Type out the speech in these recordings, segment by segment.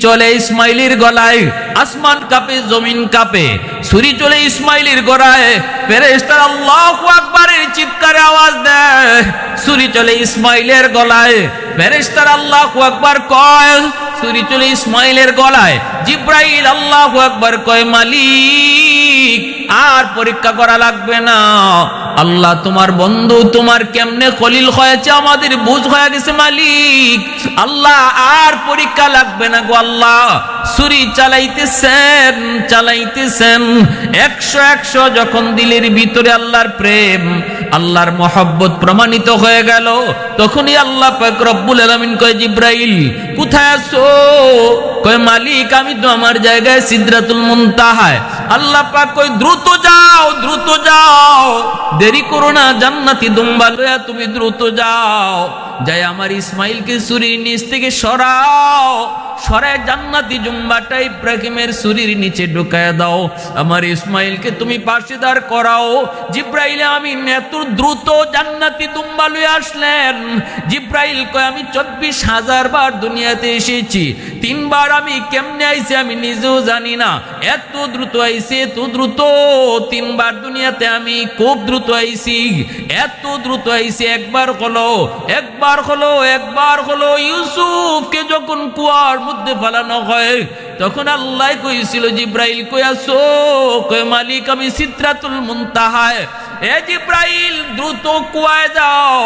চলে ইসমাইলের গলায়, আসমান কাঁপে, জমিন কাঁপে। ছুরি চলে ইসমাইলের গলায়, ফেরেশতারা আল্লাহু আকবারের চিৎকারে আওয়াজ দেয়। ছুরি চলে ইসমাইলের গলায়, ফেরেশতারা আল্লাহু আকবার কয়। ছুরি চলে ইসমাইলের গলায়, জিব্রাইল আল্লাহু আকবার কয়, মালিক আর পরীক্ষা করা লাগবে না। আল্লাহ তোমার বন্ধু, তোমার কেমনে খলিল হয়েছে আমাদের বুঝ হয়ে গেছে মালিক। আল্লাহ আর পরীক্ষা লাগবে না গো আল্লাহ। ছুরি চালাইতেছেন চালাইতেছেন, 100 যখন দিলের ভিতরে আল্লাহর প্রেম, আল্লাহর মহব্বত প্রমাণিত হয়ে গেল, তখনই আল্লাহ পাক রব্বুল আলামিন কয়, জিব্রাইল কোথায় আছো? কয় মালিক আমি তো আমার জায়গায় সিদরাতুল মুনতাহায়। আল্লাহ পাক কয় দ্রুত যাও, দ্রুত যাও, দেরি করো না, জান্নাতি দুম্বা লয়া তুমি দ্রুত যাও, যাই আমার ইসমাইলকে ছুরির নিচ থেকে সরাও, সরায় জান্নাতি জুম্বাটা ইব্রাহিমের ছুরির নিচে ঢুকায় দাও, আমার ইসমাইলকে তুমি পাশে দাঁড় করাও। জিব্রাইল আমিন এত দ্রুত জান্নাতি দুম্বা লয়ে আসলেন। জিব্রাইল কয় আমি 24,000 বার দুনিয়াতে এসেছি, 3 বার আমি কেমনে আইছি আমি নিজেও জানি না, এত দ্রুত আইছি, এত দ্রুত। 3 বার দুনিয়াতে আমি খুব দ্রুত আইছি, এত দ্রুত আইছি। একবার হলো, একবার হলো, একবার হলো ইউসুফকে যখন কুয়ার মধ্যে ফেলানো হয়, তখন আল্লাহ কইছিল জিব্রাইল কই আছো? কয় মালিক আমি সিদরাতুল মুনতাহায়। এ জিব্রাইল দ্রুত কুয়ায় যাও,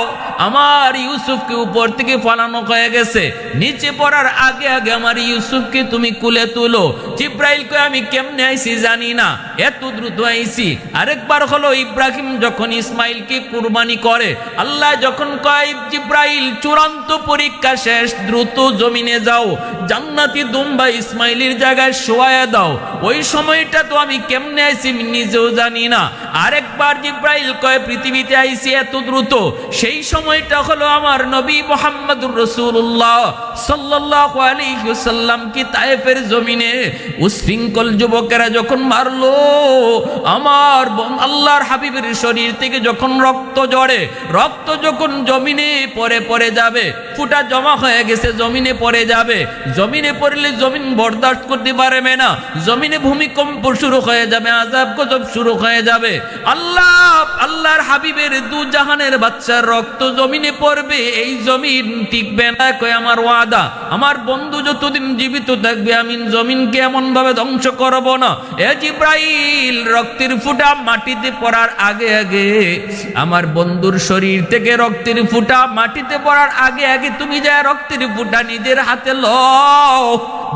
আমার ইউসুফকে উপর থেকে ফলানো হয়ে গেছে, নিচে পড়ার আগে আগে আমার ইউসুফকে তুমি কুলে তুলো। জিব্রাইল কয় আমি কেমনে আইছি জানি না, এত দ্রুত আইছি। আরেকবার হলো ইব্রাহিম যখন ইসমাইলকে কুরবানি করে, আল্লাহ যখন কয় জিব্রাইল চূড়ান্ত পরীক্ষা শেষ, দ্রুত জমিনে যাও, জান্নাতি দুম্বা ইসমাইলের জায়গায় শোয়ায়া দাও। ওই সময়টা তো আমি কেমনে আইছি নিজেও জানি না। আরেকবার জিব্রাইল কয় পৃথিবীতে আইছি এত দ্রুত, সেই সময়টা হলো আমার নবী মুহাম্মদুর রাসূলুল্লাহ সাল্লাল্লাহু আলাইহি ওয়াসাল্লাম কি তায়েফের জমিনে উশৃঙ্খল যুবকেরা যখন মারলো, আমার আল্লাহর হাবিবের শরীর থেকে যখন রক্ত ঝরে, রক্ত যখন জমিনে পড়ে যাবে, ফুটা জমা হয়ে গেছে, জমিনে পড়ে যাবে, জমিনে পড়লে জমিন বরদাস্ত করতে পারবে না, জমিনে ভূমিকম্প শুরু হয়ে যাবে, আযাব গজব শুরু হয়ে যাবে। আল্লাহর হাবিবের দু জাহানের বাচ্চার রক্ত জমিনে পড়বে, এই জমিন টিকবে না। কয় আমার ওয়াদা, আমার বন্ধু যতদিন জীবিত থাকবে আমি জমিনকে এমন ভাবে ধ্বংস করব না। এ জিব্রাইল রক্তের ফুটা মাটিতে পড়ার আগে আগে, আমার বন্ধুর শরীর থেকে রক্তের ফুটা মাটিতে পড়ার আগে আগে তুমি যা রক্তের ফুটা নিজের হাতে লও।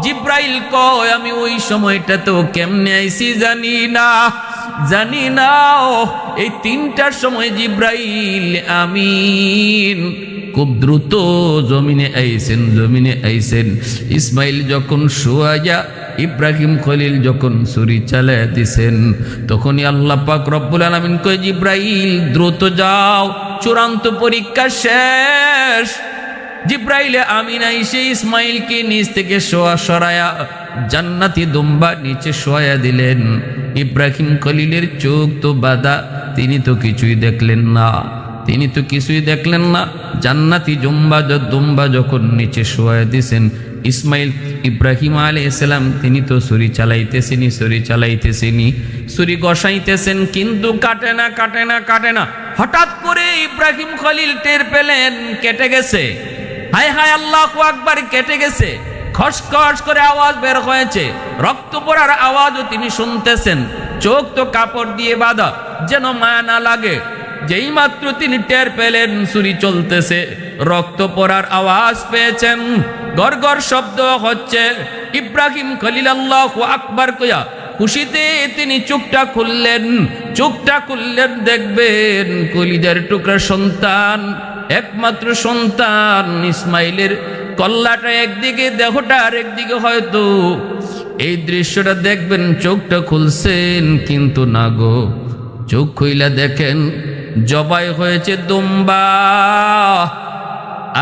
জিব্রাইল কয় আমি ওই সময়টাতেও কেমনে আইছি জানি না, জানি না। এই 3টার সময় জিব্রাইল আমিন খুব দ্রুত জমিনে আইছেন, জমিনে আইছেন। ইসমাইল যখন শোয়া, ইব্রাহিম খলিল যখন ছুরি চালায় দিছেন, তখনই আল্লাহ পাক রব্বুল আলামিন কয় জিব্রাইল দ্রুত যাও, চূড়ান্ত পরীক্ষা শেষ। জিব্রাইল আমিন আইসে ইসমাইলকে নিচ থেকে সরায়া জান্নাতি দুম্বা নিচে শোয়া দিলেন। ইব্রাহিম খলিলের চোখ তো বাঁধা, তিনি তো কিছুই দেখলেন না, তিনি তো কিছুই দেখলেন না। জান্নাতি দুম্বা যখন নিচে শোয়া দিছেন, ইসমাইল ইব্রাহিম আলাইহিস সালাম তিনি তো ছুরি চালাইতেছেনি, ছুরি চালাইতেছেনি, ছুরি গসাইতেছেন, কিন্তু কাটে না, কাটে না, কাটে না। হঠাৎ করে ইব্রাহিম খলিল টের পেলেন কেটে গেছে। হায় হায় আল্লাহু আকবার, কেটে গেছে। খসখস করে আওয়াজ বের হয়েছে, রক্ত পড়ার আওয়াজও তিনি শুনতেছেন। চোখ তো কাপড় দিয়ে বাঁধা, যেন মায়া না লাগে। যেই মাত্র তিনি টের পেলেন ছুরি চলতেছে, রক্ত পড়ার আওয়াজ পেয়েছেন, গড়গড় শব্দ হচ্ছে, ইব্রাহিম খলিল আল্লাহু আকবার কয়া খুশিতে তিনি চোখটা খুললেন। চোখটা খুললেন, দেখবেন কলিজার টুকরা সন্তান, একমাত্র সন্তান ইসমাইলের কল্লাটা একদিকে, দেহটা আরেকদিকে। হয়তো এই দৃশ্যটা দেখবেন, চোখটা খুলছেন, কিন্তু না গো, চোখ খুইলা দেখেন জবাই হয়েছে দুম্বা,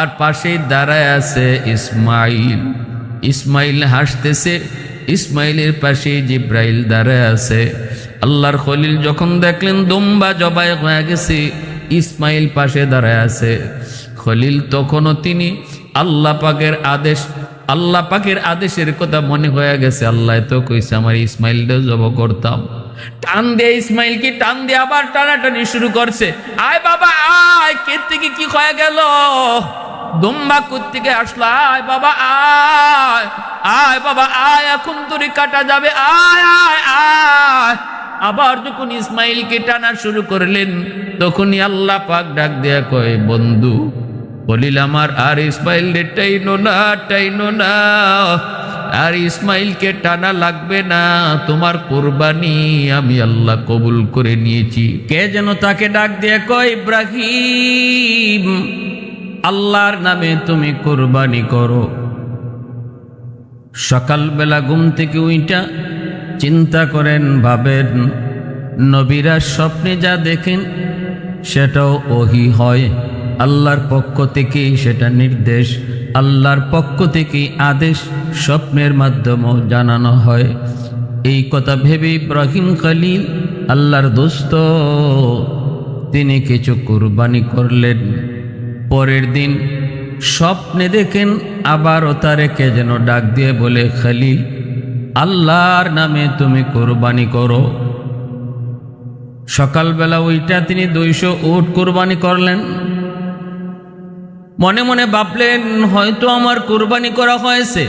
আর পাশে দাঁড়ায় আছে ইসমাইল। ইসমাইল হাসতেছে, ইসমাইলের পাশে জিব্রাইল দাঁড়ায় আছে। আল্লাহর খলিল যখন দেখলেন দুম্বা জবাই হয়ে গেছে, ইসমাইল পাশে দাঁড়ায় আছে। খলিল তখনও তিনি আল্লাহ পাকের আদেশ আল্লাহ পাকের আদেশের কথা মনে হয়ে গেছে, আল্লাহ তো কইছে আমার ইসমাইলটা জব করতাম। টান দিয়ে ইসমাইলকে টান দিয়ে আবার টানাটানি শুরু করছে। আয় বাবা আয়, কে থেকে কি হয়ে গেল, দুম্বা কোত্থেকে আসলো, আয় বাবা আয়, আয় বাবা আয়, এখন তোরে কাটা যাবে, আয় আয় আয়। আবার যখন ইসমাইলকে টানা শুরু করলেন তখনই আল্লাহ পাক ডাক দেয়া কয়, বন্ধু বলিল আমার আর ইসমাইলকে টাইনো না, টাইনো না, আর ইসমাইলকে টানা লাগবে না, তোমার কোরবানি আমি আল্লাহ কবুল করে নিয়েছি। কে যেন তাকে ডাক দিয়ে কয়, ইব্রাহিম আল্লাহর নামে তুমি কোরবানি করো। সকালবেলা ঘুম থেকে উইটা চিন্তা করেন, ভাবেন, নবীরা স্বপ্নে যা দেখেন সেটাও ওহী হয়, আল্লাহর পক্ষ থেকে সেটা নির্দেশ, আল্লাহর পক্ষ থেকে আদেশ স্বপ্নের মাধ্যমে জানানো হয়। এই কথা ভেবে ইব্রাহিম খলিল আল্লাহর দোস্ত তিনি কিছু কুরবানি করলেন। পরের দিন স্বপ্নে দেখেন আবারও তারে কে যেন ডাক দিয়ে বলে, খলিল আল্লাহর নামে তুমি কুরবানি করো। সকালবেলা ওইটা তিনি 200 উট কুরবানি করলেন। মনে মনে ভাবলেন হয়তো আমার কুরবানি করা হয়েছে,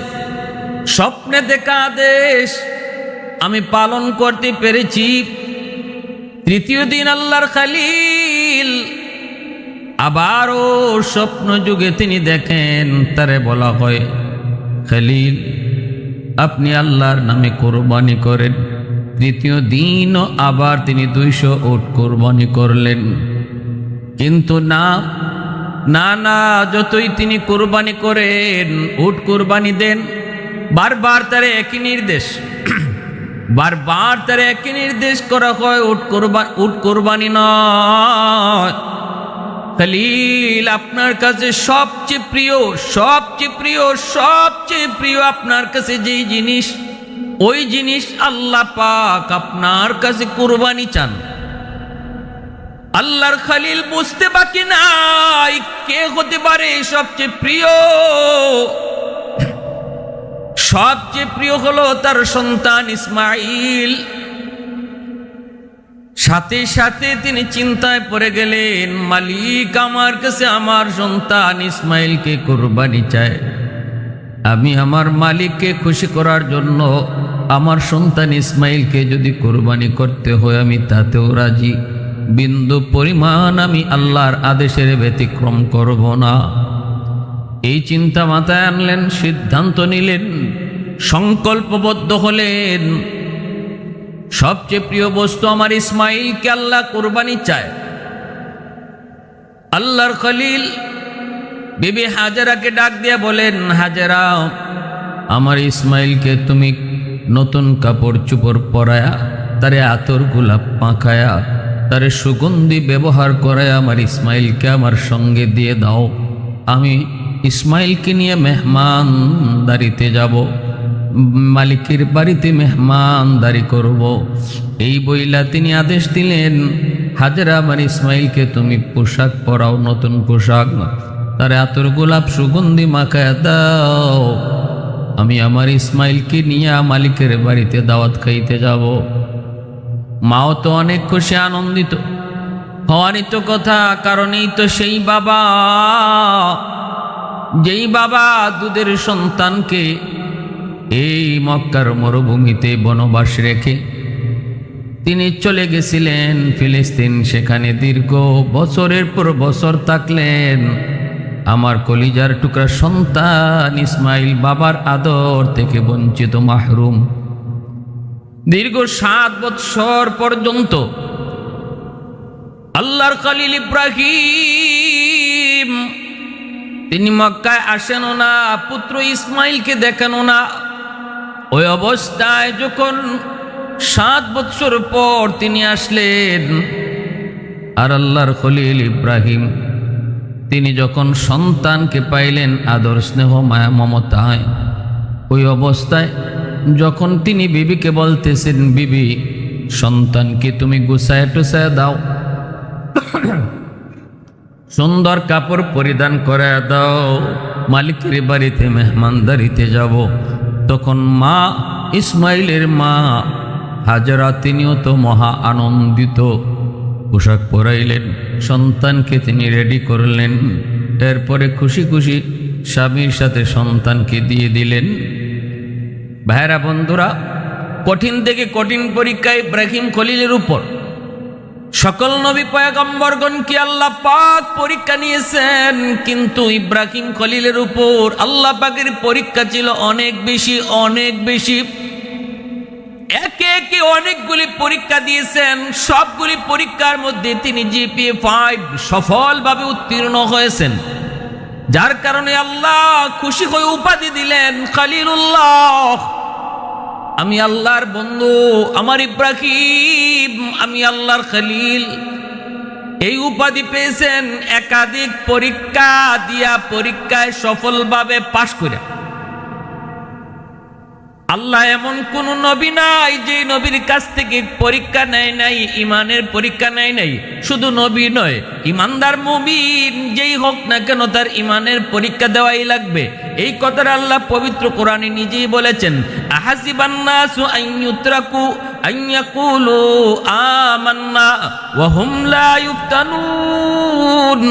স্বপ্নে দেখা আদেশ আমি পালন করতে পেরেছি। তৃতীয় দিন আল্লাহর খলিল আবারও স্বপ্ন যুগে তিনি দেখেন, তারে বলা হয়, খলিল আপনি আল্লাহর নামে কোরবানি করেন। তৃতীয় দিনও আবার তিনি 200 উট কোরবানি করলেন। কিন্তু না না না, যতই তিনি কোরবানি করেন, উট কোরবানি দেন, বারবার তার একই নির্দেশ, বারবার তার একই নির্দেশ করা হয়, উট কোরবানি নয়। খলিল আপনার কাছে সবচেয়ে প্রিয়, সবচেয়ে প্রিয়, সবচেয়ে প্রিয় আপনার কাছে যেই জিনিস, ওই জিনিস আল্লাহ পাক আপনার কাছে কুরবানি চান। আল্লাহর খলিল বুঝতে বাকি নাই কে হতে পারে সবচেয়ে প্রিয়। সবচেয়ে প্রিয় হলো তার সন্তান ইসমাইল। সাথে সাথে তিনি চিন্তায় পড়ে গেলেন, মালিক আমার কাছে আমার সন্তান ইসমাইলকে কুরবানি চায়। আমি আমার মালিককে খুশি করার জন্য আমার সন্তান ইসমাইলকে যদি কুরবানি করতে হয় আমি তাতেও রাজি, বিন্দু পরিমাণ আমি আল্লাহর আদেশের ব্যতিক্রম করব না। এই চিন্তা মাথায় আনলেন, সিদ্ধান্ত নিলেন, সংকল্পবদ্ধ হলেন, সবচেয়ে প্রিয় বস্তু আমার ইসমাইলকে আল্লাহ কুরবানি চায়। আল্লাহর খলিল বিবি হাজেরাকে ডাক দিয়ে বলেন, হাজেরা আমার ইসমাইলকে তুমি নতুন কাপড় চোপড় পরায়া, তারে আতর গোলাপ মাখায়া, তারে সুগন্ধি ব্যবহার করায় আমার ইসমাইলকে আমার সঙ্গে দিয়ে দাও। আমি ইসমাইলকে নিয়ে মেহমানদারিতে যাব, মালিকের বাড়িতে মেহমানদারি করব। এই বইলা তিনি আদেশ দিলেন, হাজেরা আমার ইসমাইলকে তুমি পোশাক পরাও, নতুন পোশাক, তারে আতর গোলাপ সুগন্ধি মাখায়া দাও। আমি আমার ইসমাইলকে নিয়ে মালিকের বাড়িতে দাওয়াত খাইতে যাব। মাও তো অনেক খুশি, আনন্দিত হওয়ারই তো কথা, কারণ এই তো সেই বাবা, যেই বাবা দুধের সন্তানকে এই মক্কার মরুভূমিতে বনবাস রেখে তিনি চলে গেছিলেন ফিলিস্তিন, সেখানে দীর্ঘ বছরের পর বছর থাকলেন। আমার কলিজার টুকরা সন্তান ইসমাইল বাবার আদর থেকে বঞ্চিত, মাহরুম। দীর্ঘ 7 বৎসর পর্যন্ত আল্লাহর খলিল ইব্রাহিম তিনি মক্কায় আসেনও না, পুত্র ইসমাইলকে দেখানো না। ওই অবস্থায় যখন 7 বৎসর পর তিনি আসলেন, আর আল্লাহর খলিল ইব্রাহিম তিনি যখন সন্তানকে পাইলেন আদর স্নেহ মায়া মমতায়, ওই অবস্থায় যখন তিনি বিবিকে বলতেছেন, বিবি সন্তানকে তুমি গুছায় টুছায় দাও, সুন্দর কাপড় পরিধান করে দাও, মালিকের বাড়িতে মেহমানদারিতে যাব। তখন মা ইসমাইলের মা হাজরা তিনিও তো মহা আনন্দিত, পোশাক পরাইলেন, সন্তানকে তিনি রেডি করলেন। এরপরে খুশি খুশি স্বামীর সাথে সন্তানকে দিয়ে দিলেন। ভাইরা বন্ধুরা, কঠিন থেকে কঠিন পরীক্ষা ইব্রাহিম খলিলের উপর। সকল নবী পয়গম্বরগণকে আল্লাহ পাক পরীক্ষা নিয়েছেন, কিন্তু ইব্রাহিম খলিলের উপর আল্লাহ পাকের পরীক্ষা ছিল অনেক বেশি, অনেক বেশি। একে একে অনেকগুলি পরীক্ষা দিয়েছেন। সবগুলি পরীক্ষার মধ্যে তিনি জিপিএ 5 সফলভাবে উত্তীর্ণ হয়েছেন, যার কারণে আল্লাহ খুশি হয়ে উপাধি দিলেন খলিলুল্লাহ। আমি আল্লাহর বন্ধু, আমার ইব্রাহিম, আমি আল্লাহর খলিল। এই উপাধি পেয়েছেন একাধিক পরীক্ষা দিয়া, পরীক্ষায় সফলভাবে পাশ করে। আল্লাহ এমন কোন নবী নাই যে নবীর কাছ থেকে পরীক্ষা নেয় নাই, ইমানের পরীক্ষা নেয় নাই। শুধু নবী নয়, ইমানদার মুমিন যেই হোক না কেন তার ইমানের পরীক্ষা দেওয়াই লাগবে। এই কথাটা আল্লাহ পবিত্র কোরআনে নিজেই বলেছেন, আহাসিবান নাসু আন ইউতরাকু আন ইয়াকুলু আমান্না ওয়া হুম লা ইফতানুন।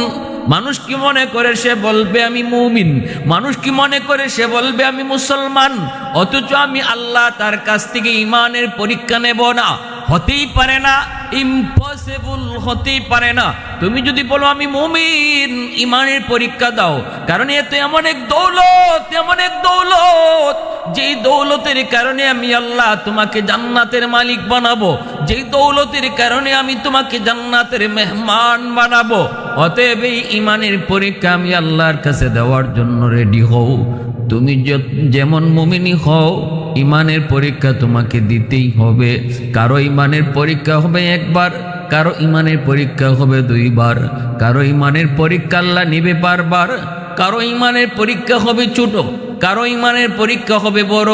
মানুষ কি মনে করে সে বলবে আমি মুমিন, মানুষ কি মনে করে সে বলবে আমি মুসলমান, অথচ আমি আল্লাহ তার কাছ থেকে ইমানের পরীক্ষা নেব না? হতেই পারে না, ইম্পসিবল, হতেই পারে না। তুমি যদি বলো আমি মুমিন, ইমানের পরীক্ষা দাও, কারণ এত এমন এক দৌলত, এমন এক দৌলত, যেই দৌলতের কারণে আমি আল্লাহ তোমাকে জান্নাতের মালিক বানাবো, যেই দৌলতের কারণে আমি তোমাকে জান্নাতের মেহমান বানাবো। অতএব এই ইমানের পরীক্ষা আমি আল্লাহর কাছে দেওয়ার জন্য রেডি হও। তুমি যেমন মুমিনি হও, ইমানের পরীক্ষা তোমাকে দিতেই হবে। কারো ইমানের পরীক্ষা হবে একবার, কারো ইমানের পরীক্ষা হবে 2 বার, কারো ইমানের পরীক্ষা আল্লাহ নিবে বারবার, কারো ইমানের পরীক্ষা হবে ছোট, কারো ইমানের পরীক্ষা হবে বড়।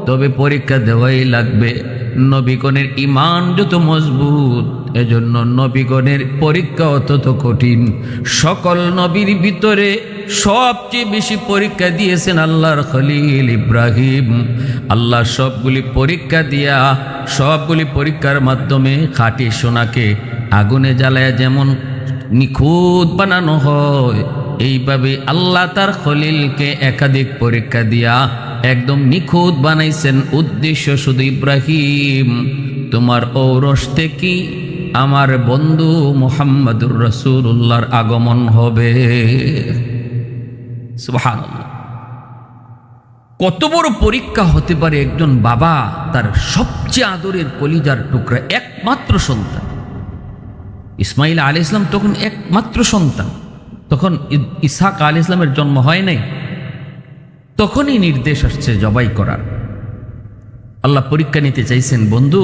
তবে পরীক্ষা দেওয়াই লাগবে। নবীগণের ইমান যত মজবুত, এজন্য নবীগণের পরীক্ষা অত্যন্ত কঠিন। সকল নবীর ভিতরে সবচেয়ে বেশি পরীক্ষা দিয়েছেন আল্লাহর খলিল ইব্রাহিম। আল্লাহ সবগুলি পরীক্ষা দিয়া, সবগুলি পরীক্ষার মাধ্যমে খাঁটি সোনাকে আগুনে জ্বালায় যেমন নিখুঁত বানানো হয়, এইভাবে আল্লাহ তার খলিলকে একাধিক পরীক্ষা দিয়া একদম নিখুঁত বানাইছেন। উদ্দেশ্য শুধু ইব্রাহিম, তোমার ঔরস থেকে আমার বন্ধু মুহাম্মদুর রাসূলুল্লাহর আগমন হবে। সুবহানাল্লাহ। কত বড় পরীক্ষা হতে পারে একজন বাবা তার সবচেয়ে আদরের কলিজার টুকরা একমাত্র সন্তান। ইসমাইল আলাইহিস সালাম তখন একমাত্র সন্তান, তখন ইসহাক আলাইহিস সালামের জন্ম হয় নাই। তখনই নির্দেশ আসছে জবাই করার। আল্লাহ পরীক্ষা নিতে চাইছেন, বন্ধু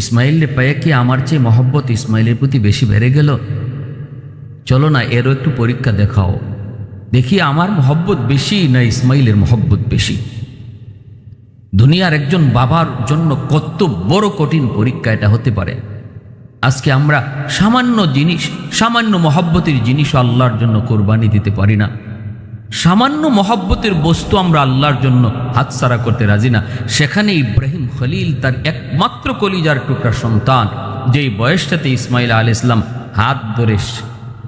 ইসমাইলের পায়ে কি আমার চেয়ে মহব্বত ইসমাইলের প্রতি বেশি বেড়ে গেল? চলো না এরও একটু পরীক্ষা দেখাও, দেখি আমার মহব্বত বেশি না ইসমাইলের মহব্বত বেশি। দুনিয়ার একজন বাবার জন্য কত বড় কঠিন পরীক্ষা এটা হতে পারে। আজকে আমরা সামান্য জিনিস, সামান্য মহব্বতের জিনিসও আল্লাহর জন্য কোরবানি দিতে পারি না। সামান্য মহব্বতের বস্তু আমরা আল্লাহর জন্য হাতছাড়া করতে রাজি না। সেখানে ইব্রাহিম খলিল তার একমাত্র কলিজার টুকরা সন্তান, যেই বয়সটাতে ইসমাইল আলাইহিস সালাম হাত ধরে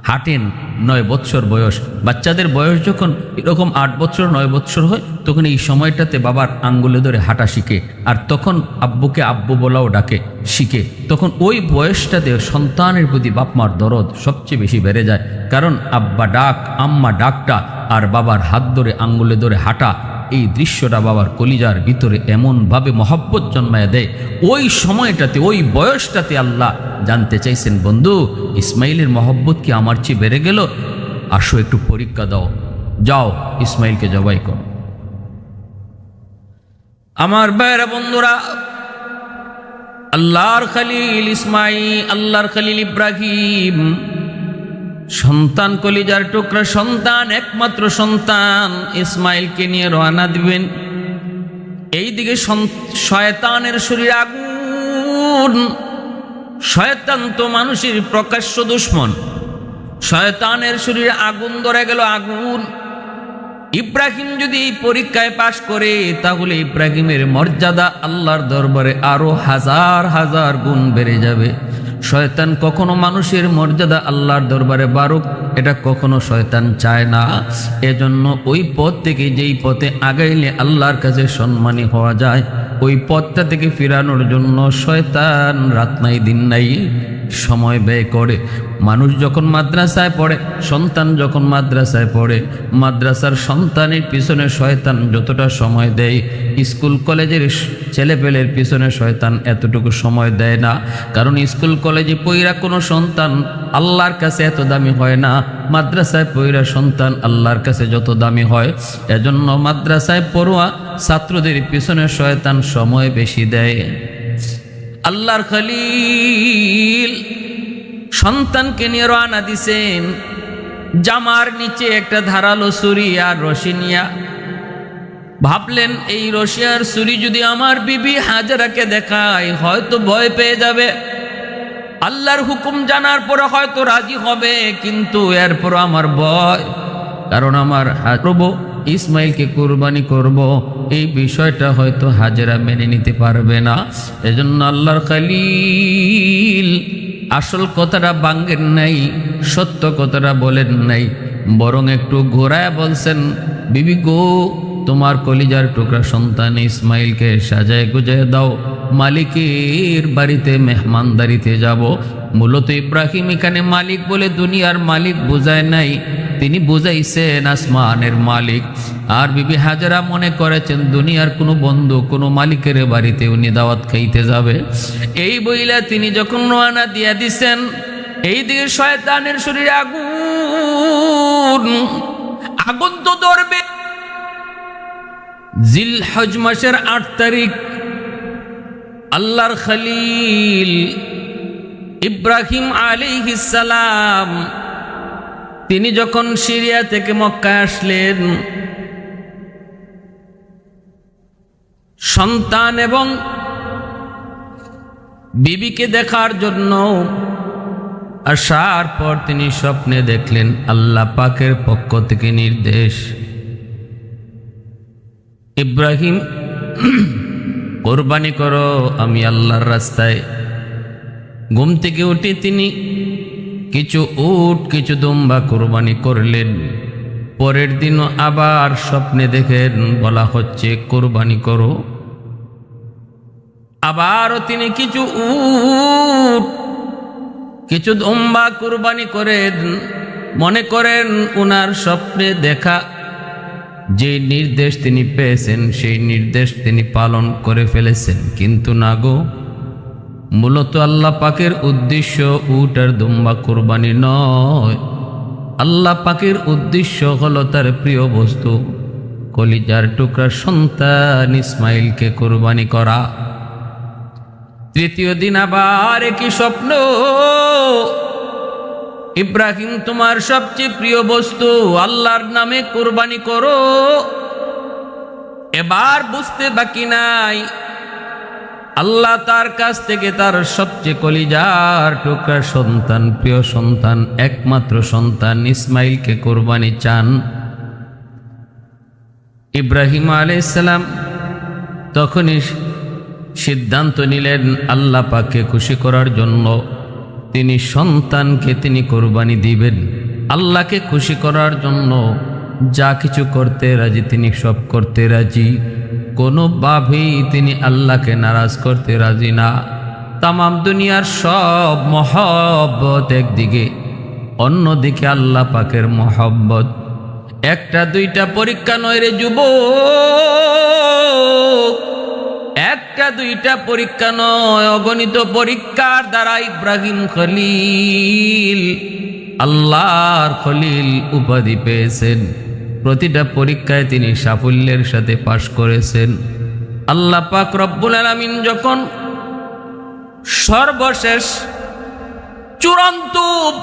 হাঁটেন, 9 বৎসর বয়স। বাচ্চাদের বয়স যখন এরকম 8 বছর 9 বৎসর হয়, তখন এই সময়টাতে বাবার আঙ্গুলে ধরে হাঁটা শিখে, আর তখন আব্বুকে আব্বু বলাও ডাকে শিখে। তখন ওই বয়সটাতে সন্তানের প্রতি বাপমার দরদ সবচেয়ে বেশি বেড়ে যায়। কারণ আব্বা ডাক, আম্মা ডাকটা আর বাবার হাত ধরে আঙ্গুলে ধরে হাঁটা, এই দৃশ্যটা বাবার কলিজার ভিতরে এমনভাবে মহব্বত জন্মায় দেয়। ওই সময়টাতে, ওই বয়সটাতে আল্লাহ জানতে চাইছেন, বন্ধু ইসমাইলের মহব্বত কি আমার চেয়ে বেড়ে গেল? আসো একটু পরীক্ষা দাও, যাও ইসমাইলকে জবাই করো। আমার ভাইরা বন্ধুরা, আল্লাহর খলিল ইসমাইল, আল্লাহর খলিল ইব্রাহিম সন্তান, কলিজার টুকরা সন্তান, একমাত্র সন্তান ইসমাইলকে নিয়ে রওনা দিবেন। এইদিকে শয়তানের শরীর আগুন। শয়তান তো মানুষের প্রকাশ্য দুশমন। শয়তানের শরীরে আগুন ধরে গেল, আগুন। ইব্রাহিম যদি এই পরীক্ষায় পাশ করে তাহলে ইব্রাহিমের মর্যাদা আল্লাহর দরবারে আরো হাজার হাজার গুণ বেড়ে যাবে। শয়তান কখনো মানুষের মর্যাদা আল্লাহর দরবারে বাড়ুক, এটা কখনো শয়তান চায় না। এজন্য ওই পথ থেকে যেই পথে আগাইলে আল্লাহর কাছে সম্মানী হওয়া যায়, ওই পথটা থেকে ফিরানোর জন্য শয়তান রাত নাই দিন নাই সময় ব্যয় করে। মানুষ যখন মাদ্রাসায় পড়ে, সন্তান যখন মাদ্রাসায় পড়ে, মাদ্রাসার সন্তানের পিছনে শয়তান যতটা সময় দেয়, স্কুল কলেজের ছেলেপেলের পিছনে শয়তান এতটুকু সময় দেয় না। কারণ স্কুল কলেজে পইরা কোনো সন্তান আল্লাহর কাছে এত দামি হয় না, মাদ্রাসায় পইরা সন্তান আল্লাহর কাছে যত দামি হয়। এজন্য মাদ্রাসায় পড়ুয়া ছাত্রদের পিছনে শয়তান সময় বেশি দেয়। আল্লাহর খলিল সন্তানকে নিয়ে রওনা দিছেন, জামার নিচে একটা ধারালো ছুরি আর রশি নিয়া। ভাবলেন এই রশি আর ছুরি যদি আমার বিবি হাজরাকে দেখায় হয়তো ভয় পেয়ে যাবে, আল্লাহর হুকুম জানার পরে হয়তো রাজি হবে, কিন্তু এরপর আমার ভয়, কারণ আমার প্রভু ইসমাইলকে কুরবানি করব, এই বিষয়টা হয়তো হাজেরা মেনে নিতে পারবে না। এজন্য আল্লাহর খলিল আসল কথাটা ভাঙ্গেন নাই, সত্য কথাটা বলেন নাই, বরং একটু ঘোরায় বলছেন, বিবি গো, তোমার কলিজার টুকরা সন্তান ইসমাইলকে সাজায় গুজায় দাও, মালিকের বাড়িতে মেহমানদারিতে যাব। মূলত ইব্রাহিম এখানে মালিক বলে দুনিয়ার মালিক বোঝায় নাই, তিনি বুঝাইছেন আসমানের মালিক। আর বিবি হাজরা মনে করেছেন দুনিয়ার কোনো বন্ধু কোনো মালিকের বাড়িতে উনি দাওয়াত খাইতে যাবে। এই বইলা তিনি যখন রওনা দিয়া দিছেন, এই দিকে শয়তানের শরীরে আগুন, আগুন তো ধরবে। জিলহজ মাসের ৮ তারিখ আল্লাহর খলিল ইব্রাহিম আলাইহিস সালাম তিনি যখন সিরিয়া থেকে মক্কায় আসলেন, সন্তান এবং বিবিকে দেখার জন্য আসার পর তিনি স্বপ্নে দেখলেন আল্লাহ পাকের পক্ষ থেকে নির্দেশ, ইব্রাহিম কোরবানি করো আমি আল্লাহর রাস্তায়। ঘুম থেকে উঠে তিনি কিছু উট কিছু দুম্বা কোরবানি করলেন। পরের দিনও আবার স্বপ্নে দেখেন বলা হচ্ছে কোরবানি করো। আবারও তিনি কিছু উট কিছু দুম্বা কোরবানি করেন। মনে করেন উনার স্বপ্নে দেখা যে নির্দেশ তিনি পেয়েছেন সেই নির্দেশ তিনি পালন করে ফেলেছেন, কিন্তু না গো, মূলত আল্লাহ পাকের উদ্দেশ্য উট আর দুম্বা কোরবানি নয়। আল্লাহ পাকের উদ্দেশ্য হলো তার প্রিয় বস্তু কলিজার টুকরা সন্তান ইসমাইলকে কোরবানি করা। তৃতীয় দিন আবার একই স্বপ্ন, ইব্রাহিম তোমার সবচেয়ে প্রিয় বস্তু আল্লাহর নামে কোরবানি করো। এবার বুঝতে বাকি নাই, আল্লাহ তার কাছ থেকে তার সবচেয়ে কলিজার টুকরা সন্তান, প্রিয় সন্তান, একমাত্র সন্তান ইসমাইলকে কোরবানি চান। ইব্রাহিম আলাইহিস সালাম তখনই সিদ্ধান্ত নিলেন আল্লাহ পাককে খুশি করার জন্য তিনি সন্তানকে তিনি কোরবানি দিবেন। আল্লাহকে খুশি করার জন্য যা কিছু করতে রাজি তিনি সব করতে রাজি, কোনোভাবেই তিনি আল্লাহকে নারাজ করতে রাজি না। তামাম দুনিয়ার সব মহব্বত একদিকে, অন্যদিকে আল্লাহ পাকের মহব্বত। একটা দুইটা পরীক্ষা নয় রে যুবক, একটা দুইটা পরীক্ষা নয়, অগণিত পরীক্ষার দ্বারা ইব্রাহিম খলিল আল্লাহর খলিল উপাধি পেয়েছেন। প্রতিটা পরীক্ষায় তিনি সাফল্যের সাথে পাশ করেছেন। আল্লাহ পাক রব্বুল আলামিন যখন সর্বশেষ চূড়ান্ত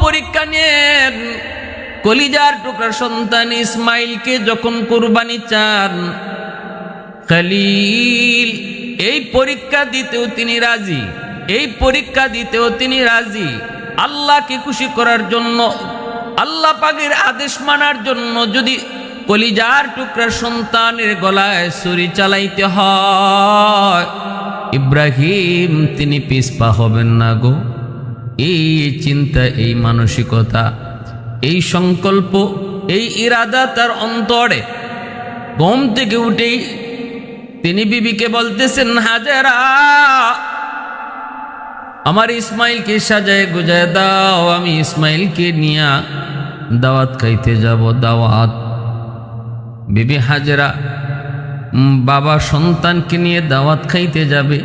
পরীক্ষা নেন, কলিজার টুকরা সন্তান ইসমাইলকে যখন কুরবানি চান, খলিল এই পরীক্ষা দিতেও তিনি রাজি, এই পরীক্ষা দিতেও তিনি রাজি। আল্লাহকে খুশি করার জন্য আল্লাহ পাকের আদেশ মানার জন্য যদি কলিজার টুকরা সন্তানের গলায় ছুরি চালাইতে হয়, ইব্রাহিম তিনি পিছপা হবেন না গো। এই চিন্তা, এই মানসিকতা, এই সংকল্প, এই ইরাদা তার অন্তরে। ঘুম থেকে উঠেই তিনি বিবিকে বলতেছেন, হাজেরা আমার ইসমাইলকে সাজায় গুজায় দাও, আমি ইসমাইলকে নিয়ে দাওয়াত খাইতে যাব। দাওয়াত। বিবি হাজেরা বাবা সন্তানকে নিয়ে দাওয়াত খাইতে যাবে,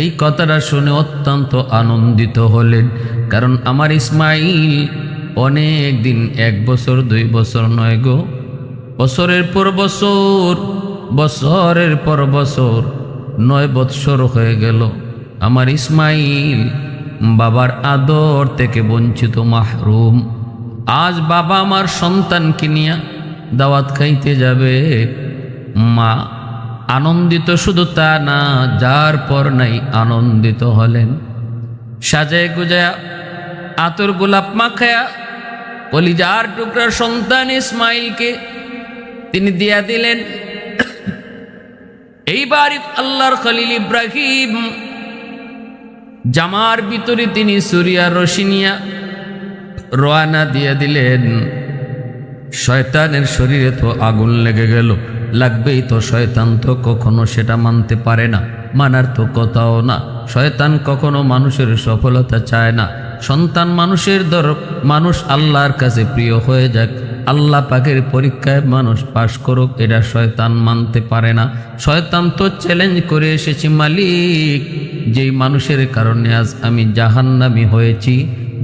এই কথাটা শুনে অত্যন্ত আনন্দিত হলেন। কারণ আমার ইসমাইল অনেক দিন, 1 বছর 2 বছর নয় গো, বছরের পর বছর, বছরের পর বছর, 9 বৎসর হয়ে গেল আমার ইসমাইল বাবার আদর থেকে বঞ্চিত, মাহরুম। আজ বাবা আমার সন্তানকে নিয়ে দাওয়াত খাইতে যাবে। মা আনন্দিত, শুধু তা না, যার পর নাই আনন্দিত হলেন। সাজায় গুজায়া আতর গোলাপ মাখায়া কলিজার টুকরার সন্তান ইসমাইলকে তিনি দিয়া দিলেন। এইবার আল্লাহর খলিল ইব্রাহিম জামার ভিতরে তিনি সুরিয়া রশিনিয়া রওনা দিয়ে দিলেন। শয়তানের শরীরে তো আগুন লেগে গেল, লাগবেই তো। শয়তান তো কখনো সেটা মানতে পারে না, মানার তো কথাও না। শয়তান কখনো মানুষের সফলতা চায় না। সন্তান মানুষের মানুষ আল্লাহর কাছে প্রিয় হয়ে যাক, আল্লাহ পাকের পরীক্ষায় মানুষ পাশ করুক, এটা শয়তান মানতে পারে না। শয়তান তো চ্যালেঞ্জ করে এসেছি, মালিক যেই মানুষের কারণে আজ আমি জাহান্নামী হয়েছি,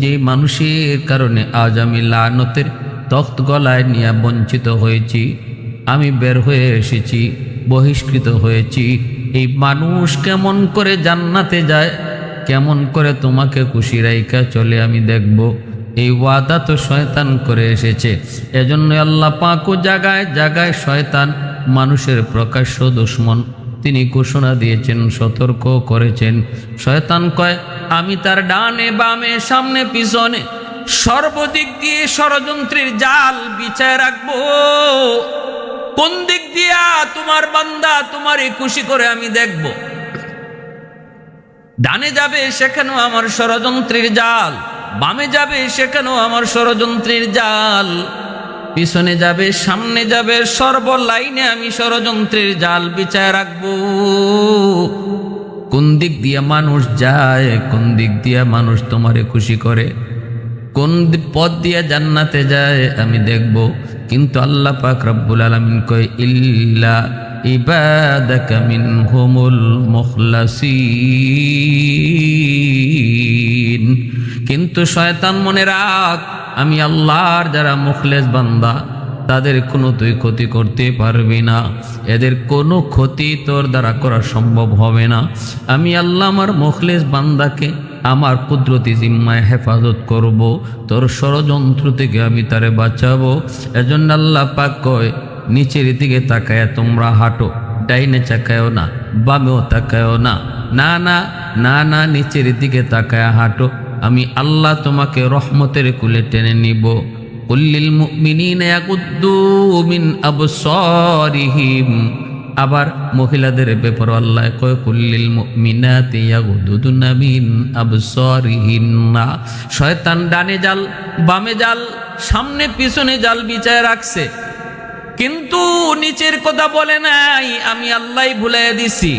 যেই মানুষের কারণে আজ আমি লানতের তখ্ত গলায় নিয়ে বঞ্চিত হয়েছি, আমি বের হয়ে এসেছি, বহিষ্কৃত হয়েছি, এই মানুষ কেমন করে জান্নাতে যায়, কেমন করে তোমাকে খুশি রাইখা চলে আমি দেখব। এই ওয়াদা তো শয়তান করে এসেছে। এজন্য আল্লাহ পাকও জায়গায় জায়গায় শয়তান মানুষের প্রকাশ্য দুশ্মন তিনি ঘোষণা দিয়েছেন, সতর্ক করেছেন। শয়তান কয়, আমি তার ডানে বামে সামনে পিছনে সর্বদিক দিয়ে ষড়যন্ত্রের জাল বিছায় রাখবো। কোন দিক দিয়া তোমার বান্দা তোমারে খুশি করে আমি দেখব। ডানে যাবে সেখানেও আমার ষড়যন্ত্রের জাল, বামে যাবে সেখানেও আমার ষড়যন্ত্রের জাল, পিছনে যাবে সামনে যাবে, সর্ব লাইনে আমি ষড়যন্ত্রের জাল বিছায় রাখবো। কোন দিক দিয়া মানুষ যায়, কোন দিক দিয়া মানুষ তোমারে খুশি করে, কোন পথ দিয়া জান্নাতে যায় আমি দেখব। কিন্তু আল্লাহ পাক রব্বুল আলামিন কয়, ইল্লা ইবাদাকা মিনহুমুল মুখলাসিন। কিন্তু শয়তান মনে রাখ, আমি আল্লাহর যারা মুখলেস বান্দা তাদের কোনো তুই ক্ষতি করতে পারবি না, এদের কোনো ক্ষতি তোর দ্বারা করা সম্ভব হবে না। আমি আল্লাহ আমার মুখলেস বান্দাকে আমার কুদরতি জিম্মায় হেফাজত করব, তোর ষড়যন্ত্র থেকে আমি তারে বাঁচাবো। এজন্য আল্লাহ পাক কয়, নিচের দিকে তাকায় তোমরা হাঁটো, ডাইনে তাকায়ও না, বামেও তাকায়ও না, না না না না, নিচের দিকে তাকায় হাঁটো, আমি আল্লাহ তোমাকে রহমতের কুলে টেনে নিব। কুল্লিল মুমিনিনা ইয়াগুদ্দু মিন আবসারিহিম। আবার মহিলাদের ব্যাপার আল্লাহ কয়, কুল্লিল মুমিনাতি ইয়াগুদ্দুনা মিন আবসারিহিন্না। শয়তান ডানে জাল বামে জাল সামনে পিছনে জাল বিছায় রাখছে, কিন্তু নিচের কথা বলে নাই, আমি আল্লাহই ভুলাই দিছি।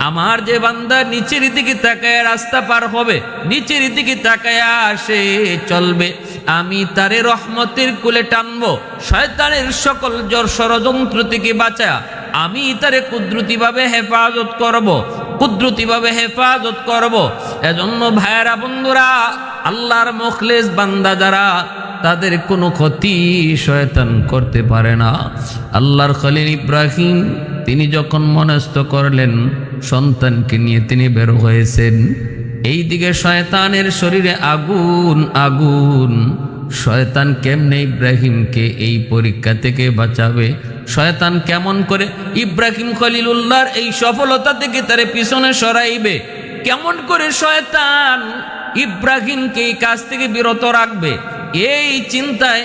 আমার যে বান্দা নিচের দিকে তাকায় রাস্তা পার হবে, নিচের দিকে তাকায় সে চলবে, আমি তারে রহমতের কুলে টানবো। শয়তানের সকল জোর ষড়যন্ত্র থেকে বাঁচা আমি তারে কুদরতিভাবে হেফাজত করব, কুদরতিভাবে হেফাজত করব। এজন্য ভাইয়েরা বন্ধুরা, আল্লাহর মুখলেস বান্দা যারা, তাদের কোনো ক্ষতি শয়তান করতে পারে না। আল্লাহর খলিল ইব্রাহিম তিনি যখন মনস্থ করলেন সন্তানকে নিয়ে তিনি বের হয়েছেন, এই দিকে শয়তানের শরীরে আগুন আগুন। শয়তান কেমনে ইব্রাহিমকে এই পরীক্ষা থেকে বাঁচাবে, শয়তান কেমন করে ইব্রাহিম খলিলুল্লাহর এই সফলতা থেকে তারে পিছনে সরাইবে, কেমন করে শয়তান ইব্রাহিমকে এই কাজ থেকে বিরত রাখবে, এই চিন্তায়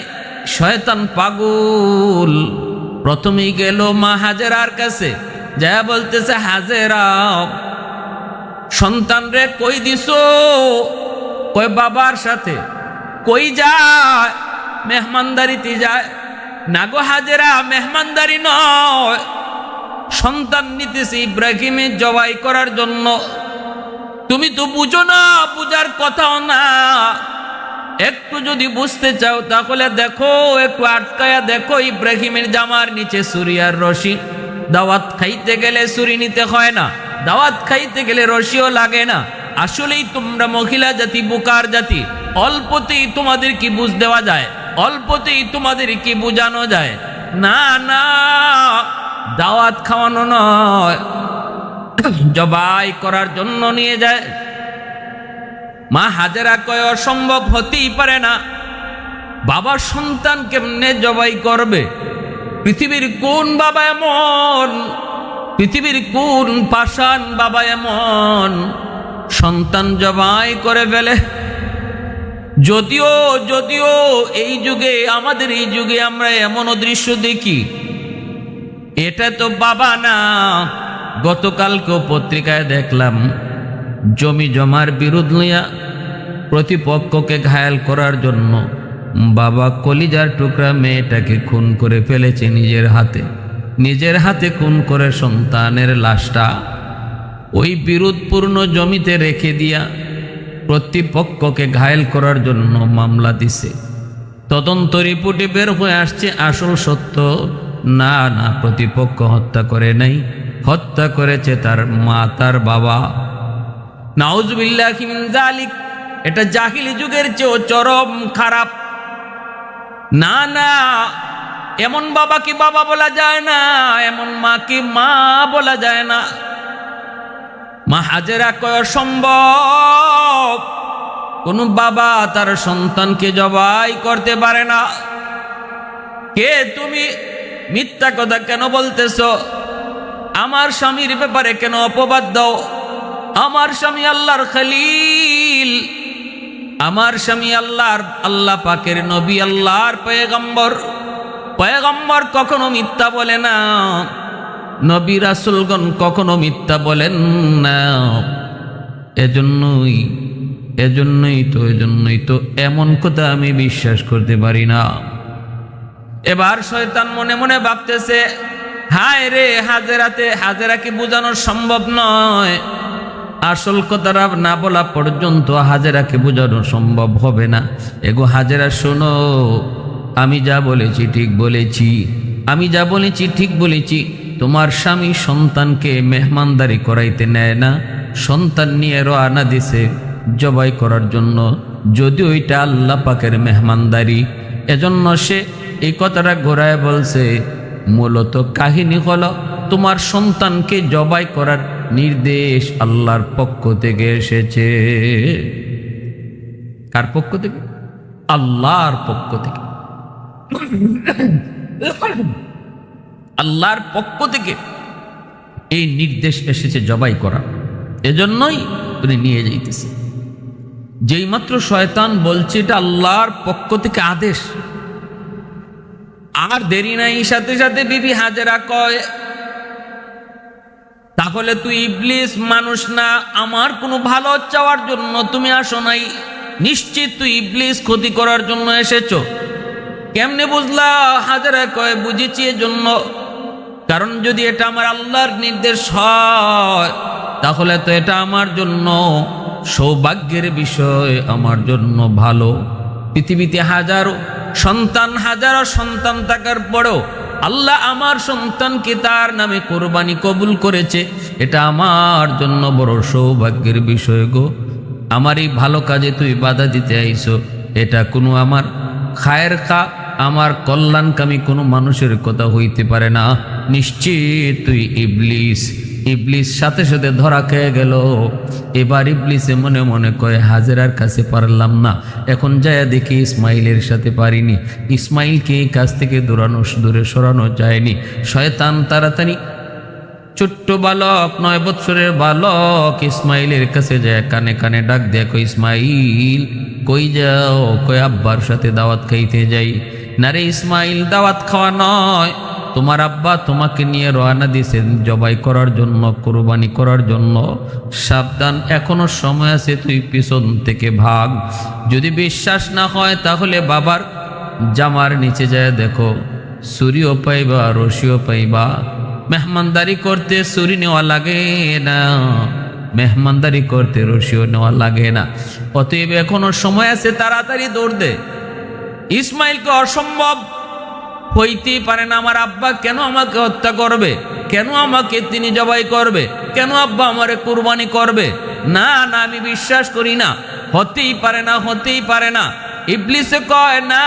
শয়তান পাগল। প্রথমেই গেল মা হাজেরার কাছে, যা বলতেছে, হাজেরা সন্তান রে কই দিছো? কই বাবার সাথে। কই যায়? মেহমানদারিতে যায়। না গো হাজেরা, মেহমানদারি নয়, সন্তান নিতেছে ইব্রাহিমের জবাই করার জন্য। তুমি তো বুঝো না, বুঝার কথাও না। একটু যদি বুঝতে চাও তাহলে দেখো, একটু আটকায়া দেখো ইব্রাহিমের জামার নিচে ছুরি আর রশি। দাওয়াত খাইতে গেলে ছুরি নিতে হয় না, দাওয়াত খাইতে গেলে রশিও লাগে না। আসলেই তোমরা মহিলা জাতি বোকার জাতি। অল্পতেই তোমাদের কি বুঝ দেওয়া যায়, অল্পতেই তোমাদের কি বুঝানো যায়। না না, দাওয়াত খাওয়ানো নয়, জবাই করার জন্য নিয়ে যায়। মা হাজেরা কয় অসম্ভব, হতেই পারে না। বাবার সন্তান কেমনে জবাই করবে? পৃথিবীর কোন বাবা এমন, পৃথিবীর কোন পাষাণ বাবা এমন সন্তান জবাই করে ফেলে? যদিও যদিও এই যুগে, আমাদের এই যুগে আমরা এমনও দৃশ্য দেখি, এটা তো বাবা না। গতকালকেও পত্রিকায় দেখলাম, জমি জমার বিরোধ লইয়া প্রতিপক্ষকে ঘায়াল করার জন্য বাবা কলিজার টুকরা মেয়েটাকে খুন করে ফেলেছে নিজের হাতে। নিজের হাতে খুন করে সন্তানের লাশটা ওই বিরোধপূর্ণ জমিতে রেখে দিয়া প্রতিপক্ষকে ঘায়েল করার জন্য মামলা দিছে। তদন্ত রিপোর্টে বের হয়ে আসছে আসল সত্য, না না, প্রতিপক্ষ হত্যা করে নাই, হত্যা করেছে তার মা, তার বাবা। নাউজুবিল্লাহি মিন যালিক। এটা জাহিলি যুগের চেয়েও চরম খারাপ। না না, এমন বাবা কি বাবা বলা যায় না, এমন মা কি মা বলা যায় না। মা হাজেরা কয় সম্ভব, কোন বাবা তার সন্তানকে জবাই করতে পারে না। কে তুমি? মিথ্যা কথা কেন বলতেছ? আমার স্বামীর ব্যাপারে কেন অপবাদ দাও? আমার স্বামী আল্লাহর খলিল, আমার স্বামী আল্লাহ পাকের নবী, আল্লাহর পয়গম্বর। পয়গম্বর কখনো মিথ্যা বলে না, নবী রাসূলগণ কখনো মিথ্যা বলেন না। এজন্যই তো এমন কথা আমি বিশ্বাস করতে পারি না। এবার শয়তান মনে মনে ভাবতেছে, হায় রে, হাজেরাকে বোঝানো সম্ভব নয়। আসল কথাটা না বলা পর্যন্ত হাজেরাকে বোঝানো সম্ভব হবে না। এগো হাজেরা শোনো, আমি যা বলেছি ঠিক বলেছি, আমি যা বলেছি ঠিক বলেছি। তোমার স্বামী সন্তানকে মেহমানদারি করাইতে নেয় না, সন্তান নিয়ে রওনা দিছে জবাই করার জন্য। যদিও ওইটা আল্লাহ পাকের মেহমানদারি, এজন্য সে এই কথাটা ঘোরায় বলছে। মূলত কাহিনী হলো, তোমার সন্তানকে জবাই করার নির্দেশ আল্লাহর পক্ষ থেকে এসেছে। কার পক্ষ থেকে? আল্লাহর পক্ষ থেকে। আল্লাহর পক্ষ থেকে এই নির্দেশ এসেছে জবাই করা, এজন্যই উনি নিয়ে যাইতেছে। যেই মাত্র শয়তান বলছে এটা আল্লাহর পক্ষ থেকে আদেশ, আর দেরি নাই, সাথে সাথে বিবি হাজেরা কয়, তাহলে তুই ইবলিস, মানুষ না। আমার কোনো ভালো চাওয়ার জন্য তুমি আসো নাই, নিশ্চিত তুই ইবলিস ক্ষতি করার জন্য এসেছো। কেমনে বুঝলা? হাজেরা কয়, বুঝেছি এজন্য, কারণ যদি এটা আমার আল্লাহর নির্দেশ হয় তাহলে তো এটা আমার জন্য সৌভাগ্যের বিষয়, আমার জন্য ভালো। পৃথিবীতে হাজারো সন্তান থাকার পরেও আল্লাহ আমার সন্তানকে তার নামে কোরবানি কবুল করেছে, এটা আমার জন্য বড় সৌভাগ্যের বিষয় গো। আমার এই ভালো কাজে তুই বাধা দিতে আইছো, এটা কোনো আমার খায়ের খা, আমার কল্যাণকামী কোনো মানুষের কথা হইতে পারে না। নিশ্চিত তুই ইবলিস। ইবলিস সাথে সাথে ধরা খেয়ে গেল। এবার ইবলিসে মনে মনে কয়, হাজেরার কাছে পারলাম না, এখন যায় দেখি ইসমাইলের সাথে পারিনি, ইসমাইলকে এই কাছ থেকে দূরে সরানো যায়নি। শয়তান তাড়াতাড়ি ছোট্ট বালক, 9 বৎসরের বালক ইসমাইলের কাছে যায়, কানে কানে ডাক দেয়, কই ইসমাইল কই যাও? কই আব্বার সাথে দাওয়াত খাইতে যাই। না রে ইসমাইল, দাওয়াত খাওয়া নয়, তোমার আব্বা তোমাকে নিয়ে রওনা দিয়েছেন জবাই করার জন্য, কুরবানি করার জন্য। সাবধান, এখনো সময় আছে, তুই পিছন থেকে ভাগ। যদি বিশ্বাস না হয় তাহলে বাবার জামার নিচে যায় দেখো, ছুরিও পাইবা, রশিও পাইবা। মেহমানদারি করতে ছুরি নেওয়া লাগে না, মেহমানদারি করতে রশিও নেওয়া লাগে না। অতএব এখনো সময় আছে, তাড়াতাড়ি দৌড় দে। ইসমাইলকে অসম্ভব হইতেই পারে না, আমার আব্বা কেন আমাকে হত্যা করবে, কেন আমাকে তিনি জবাই করবে, কেন আব্বা আমারে কুরবানি করবে? না না, আমি বিশ্বাস করি না, হতেই পারে না, হতেই পারে না। ইবলিসে কয় না,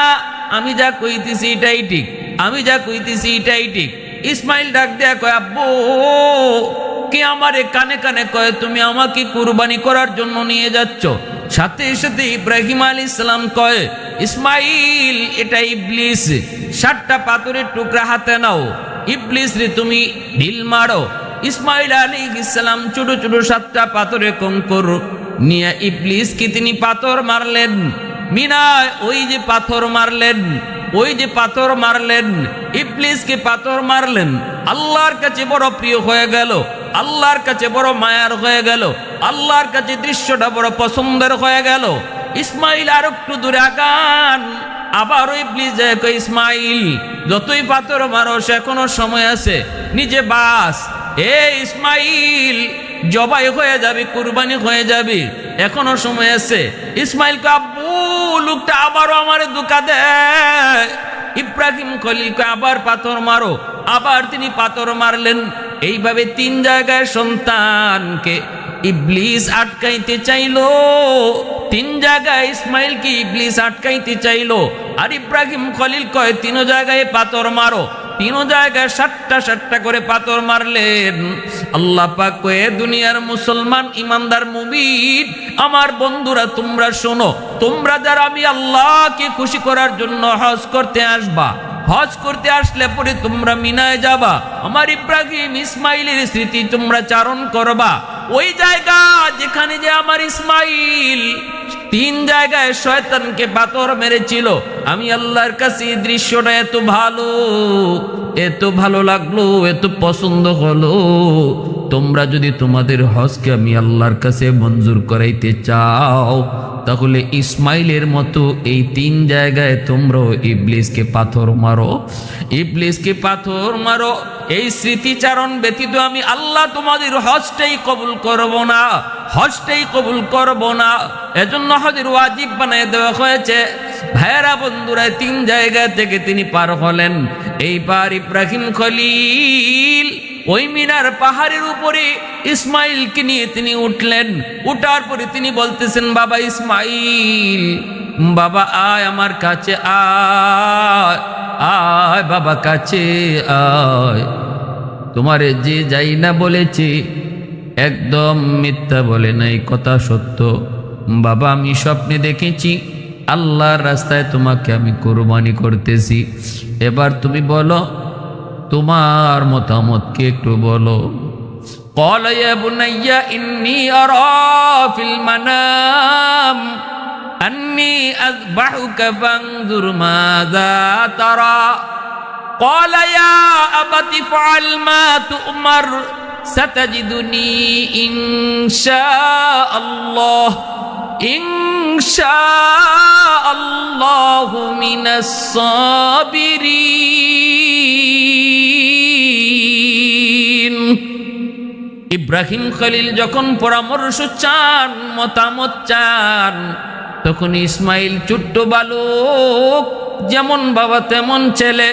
আমি যা কইতেছি এটাই ঠিক, আমি যা কইতেছি এটাই ঠিক। ইসমাইল ডাক দেয়া কয়, আব্বু কে আমারে কানে কানে কয় তুমি আমাকে কুরবানি করার জন্য নিয়ে যাচ্ছ। সাথে সাথে ইব্রাহিম আলাইহিস সালাম কয়, ইসমাইল এটা ইবলিস, 7টা পাথরের টুকরা হাতে নাও, ইবলিস রে তুমি ঢিল মারো। ইসমাইল আলাইহিস সালাম ছোট ছোট 7টা পাথরের কঙ্কর নিয়ে ইবলিসকে তিনি পাথর মারলেন। মিনায় ওই যে পাথর মারলেন, ওই যে পাথর মারলেন, ইবলিসকে পাথর মারলেন, আল্লাহর কাছে বড় প্রিয় হয়ে গেল, আল্লাহর কাছে বড় মায়ার হয়ে গেল, আল্লাহর কাছে দৃশ্যটা বড় পছন্দের হয়ে গেল। ইসমাইল আর একটু দূরে আগান, আবার ইবলিস যায় কয়, ইসমাইল যতই পাথর মারো এখনো সময় আছে, নিজে বাস। এ ইসমাইল জবাই হয়ে যাবে, কুরবানি হয়ে যাবে, এখনো সময় আছে। ইসমাইল কে আব্বু লোকটা আবারও আমারে ধোঁকা দেয়। ইব্রাহিম খলিলকে আবার পাথর মারো, আবার তিনি পাথর মারলেন। এইভাবে 3 জায়গায় সন্তানকে ইবলিস আটকাইতে চাইলো, 3 জায়গায় ইসমাইলকে ইবলিস আটকাইতে চাইলো। আর ইব্রাহিম খলিল কয় 3 জায়গায় পাথর মারো, 3 জায়গায় 7টা করে পাথর মারলেন। আল্লাহ পাক কয়ে, দুনিয়ার মুসলমান ইমানদার মুমিন আমার বন্ধুরা তোমরা শোনো, তোমরা যারা আমি আল্লাহকে খুশি করার জন্য হজ করতে আসবা, হজ করতে আসলে পরে তোমরা মিনায় যাবা, আমার ইব্রাহিম ইসমাইলের স্মৃতি তোমরা চারণ করবা। ওই জায়গা যেখানে যে আমার ইসমাইল 3 জায়গায় শয়তানকে পাথর মেরেছিল, আমি আল্লাহর কাছে এই দৃশ্যটা এত ভালো লাগলো, এত পছন্দ হলো। তোমরা যদি তোমাদের হজকে আমি আল্লাহর কাছে মঞ্জুর করাইতে চাও, তাহলে ইসমাইলের মতো এই 3 জায়গায় তোমরাও ইবলিসকে পাথর মারো, ইবলিসকে পাথর মারো। এই স্মৃতিচারণ ব্যতীত আমি আল্লাহ তোমাদের হজটাই কবুল করব না, হজটাই কবুল করব না। এজন্য হজের ওয়াজিব বানিয়ে দেওয়া হয়েছে। ভাইরা বন্ধুরা, 3 জায়গা থেকে তিনি পার হলেন। এইবার ইব্রাহিম খলিল ওই মিনার পাহাড়ের উপরে ইসমাইলকে নিয়ে তিনি উঠলেন। উঠার পরে তিনি বলতেছেন, বাবা ইসমাইল, বাবা আয় আমার কাছে, আয় আয় বাবা কাছে আয়। তোমারে যে যাই না বলেছি একদম মিথ্যা বলে নাই, কথা সত্য। বাবা আমি স্বপ্নে দেখেছি আল্লাহর রাস্তায় তোমাকে আমি কুরবানি করতেছি। এবার তুমি বলো তোমার মতামত কি একটু বলো। قال يا بني إني أرى في المنام أني أذبحك فانظر ماذا ترى قال يا أبت افعل ما تؤمر ستجدني إن شاء الله من الصابرين। ইব্রাহিম খলিল যখন পরামর্শ চান, মতামত চান, তখন ইসমাইল ছোট্ট বালক, যেমন বাবা তেমন ছেলে,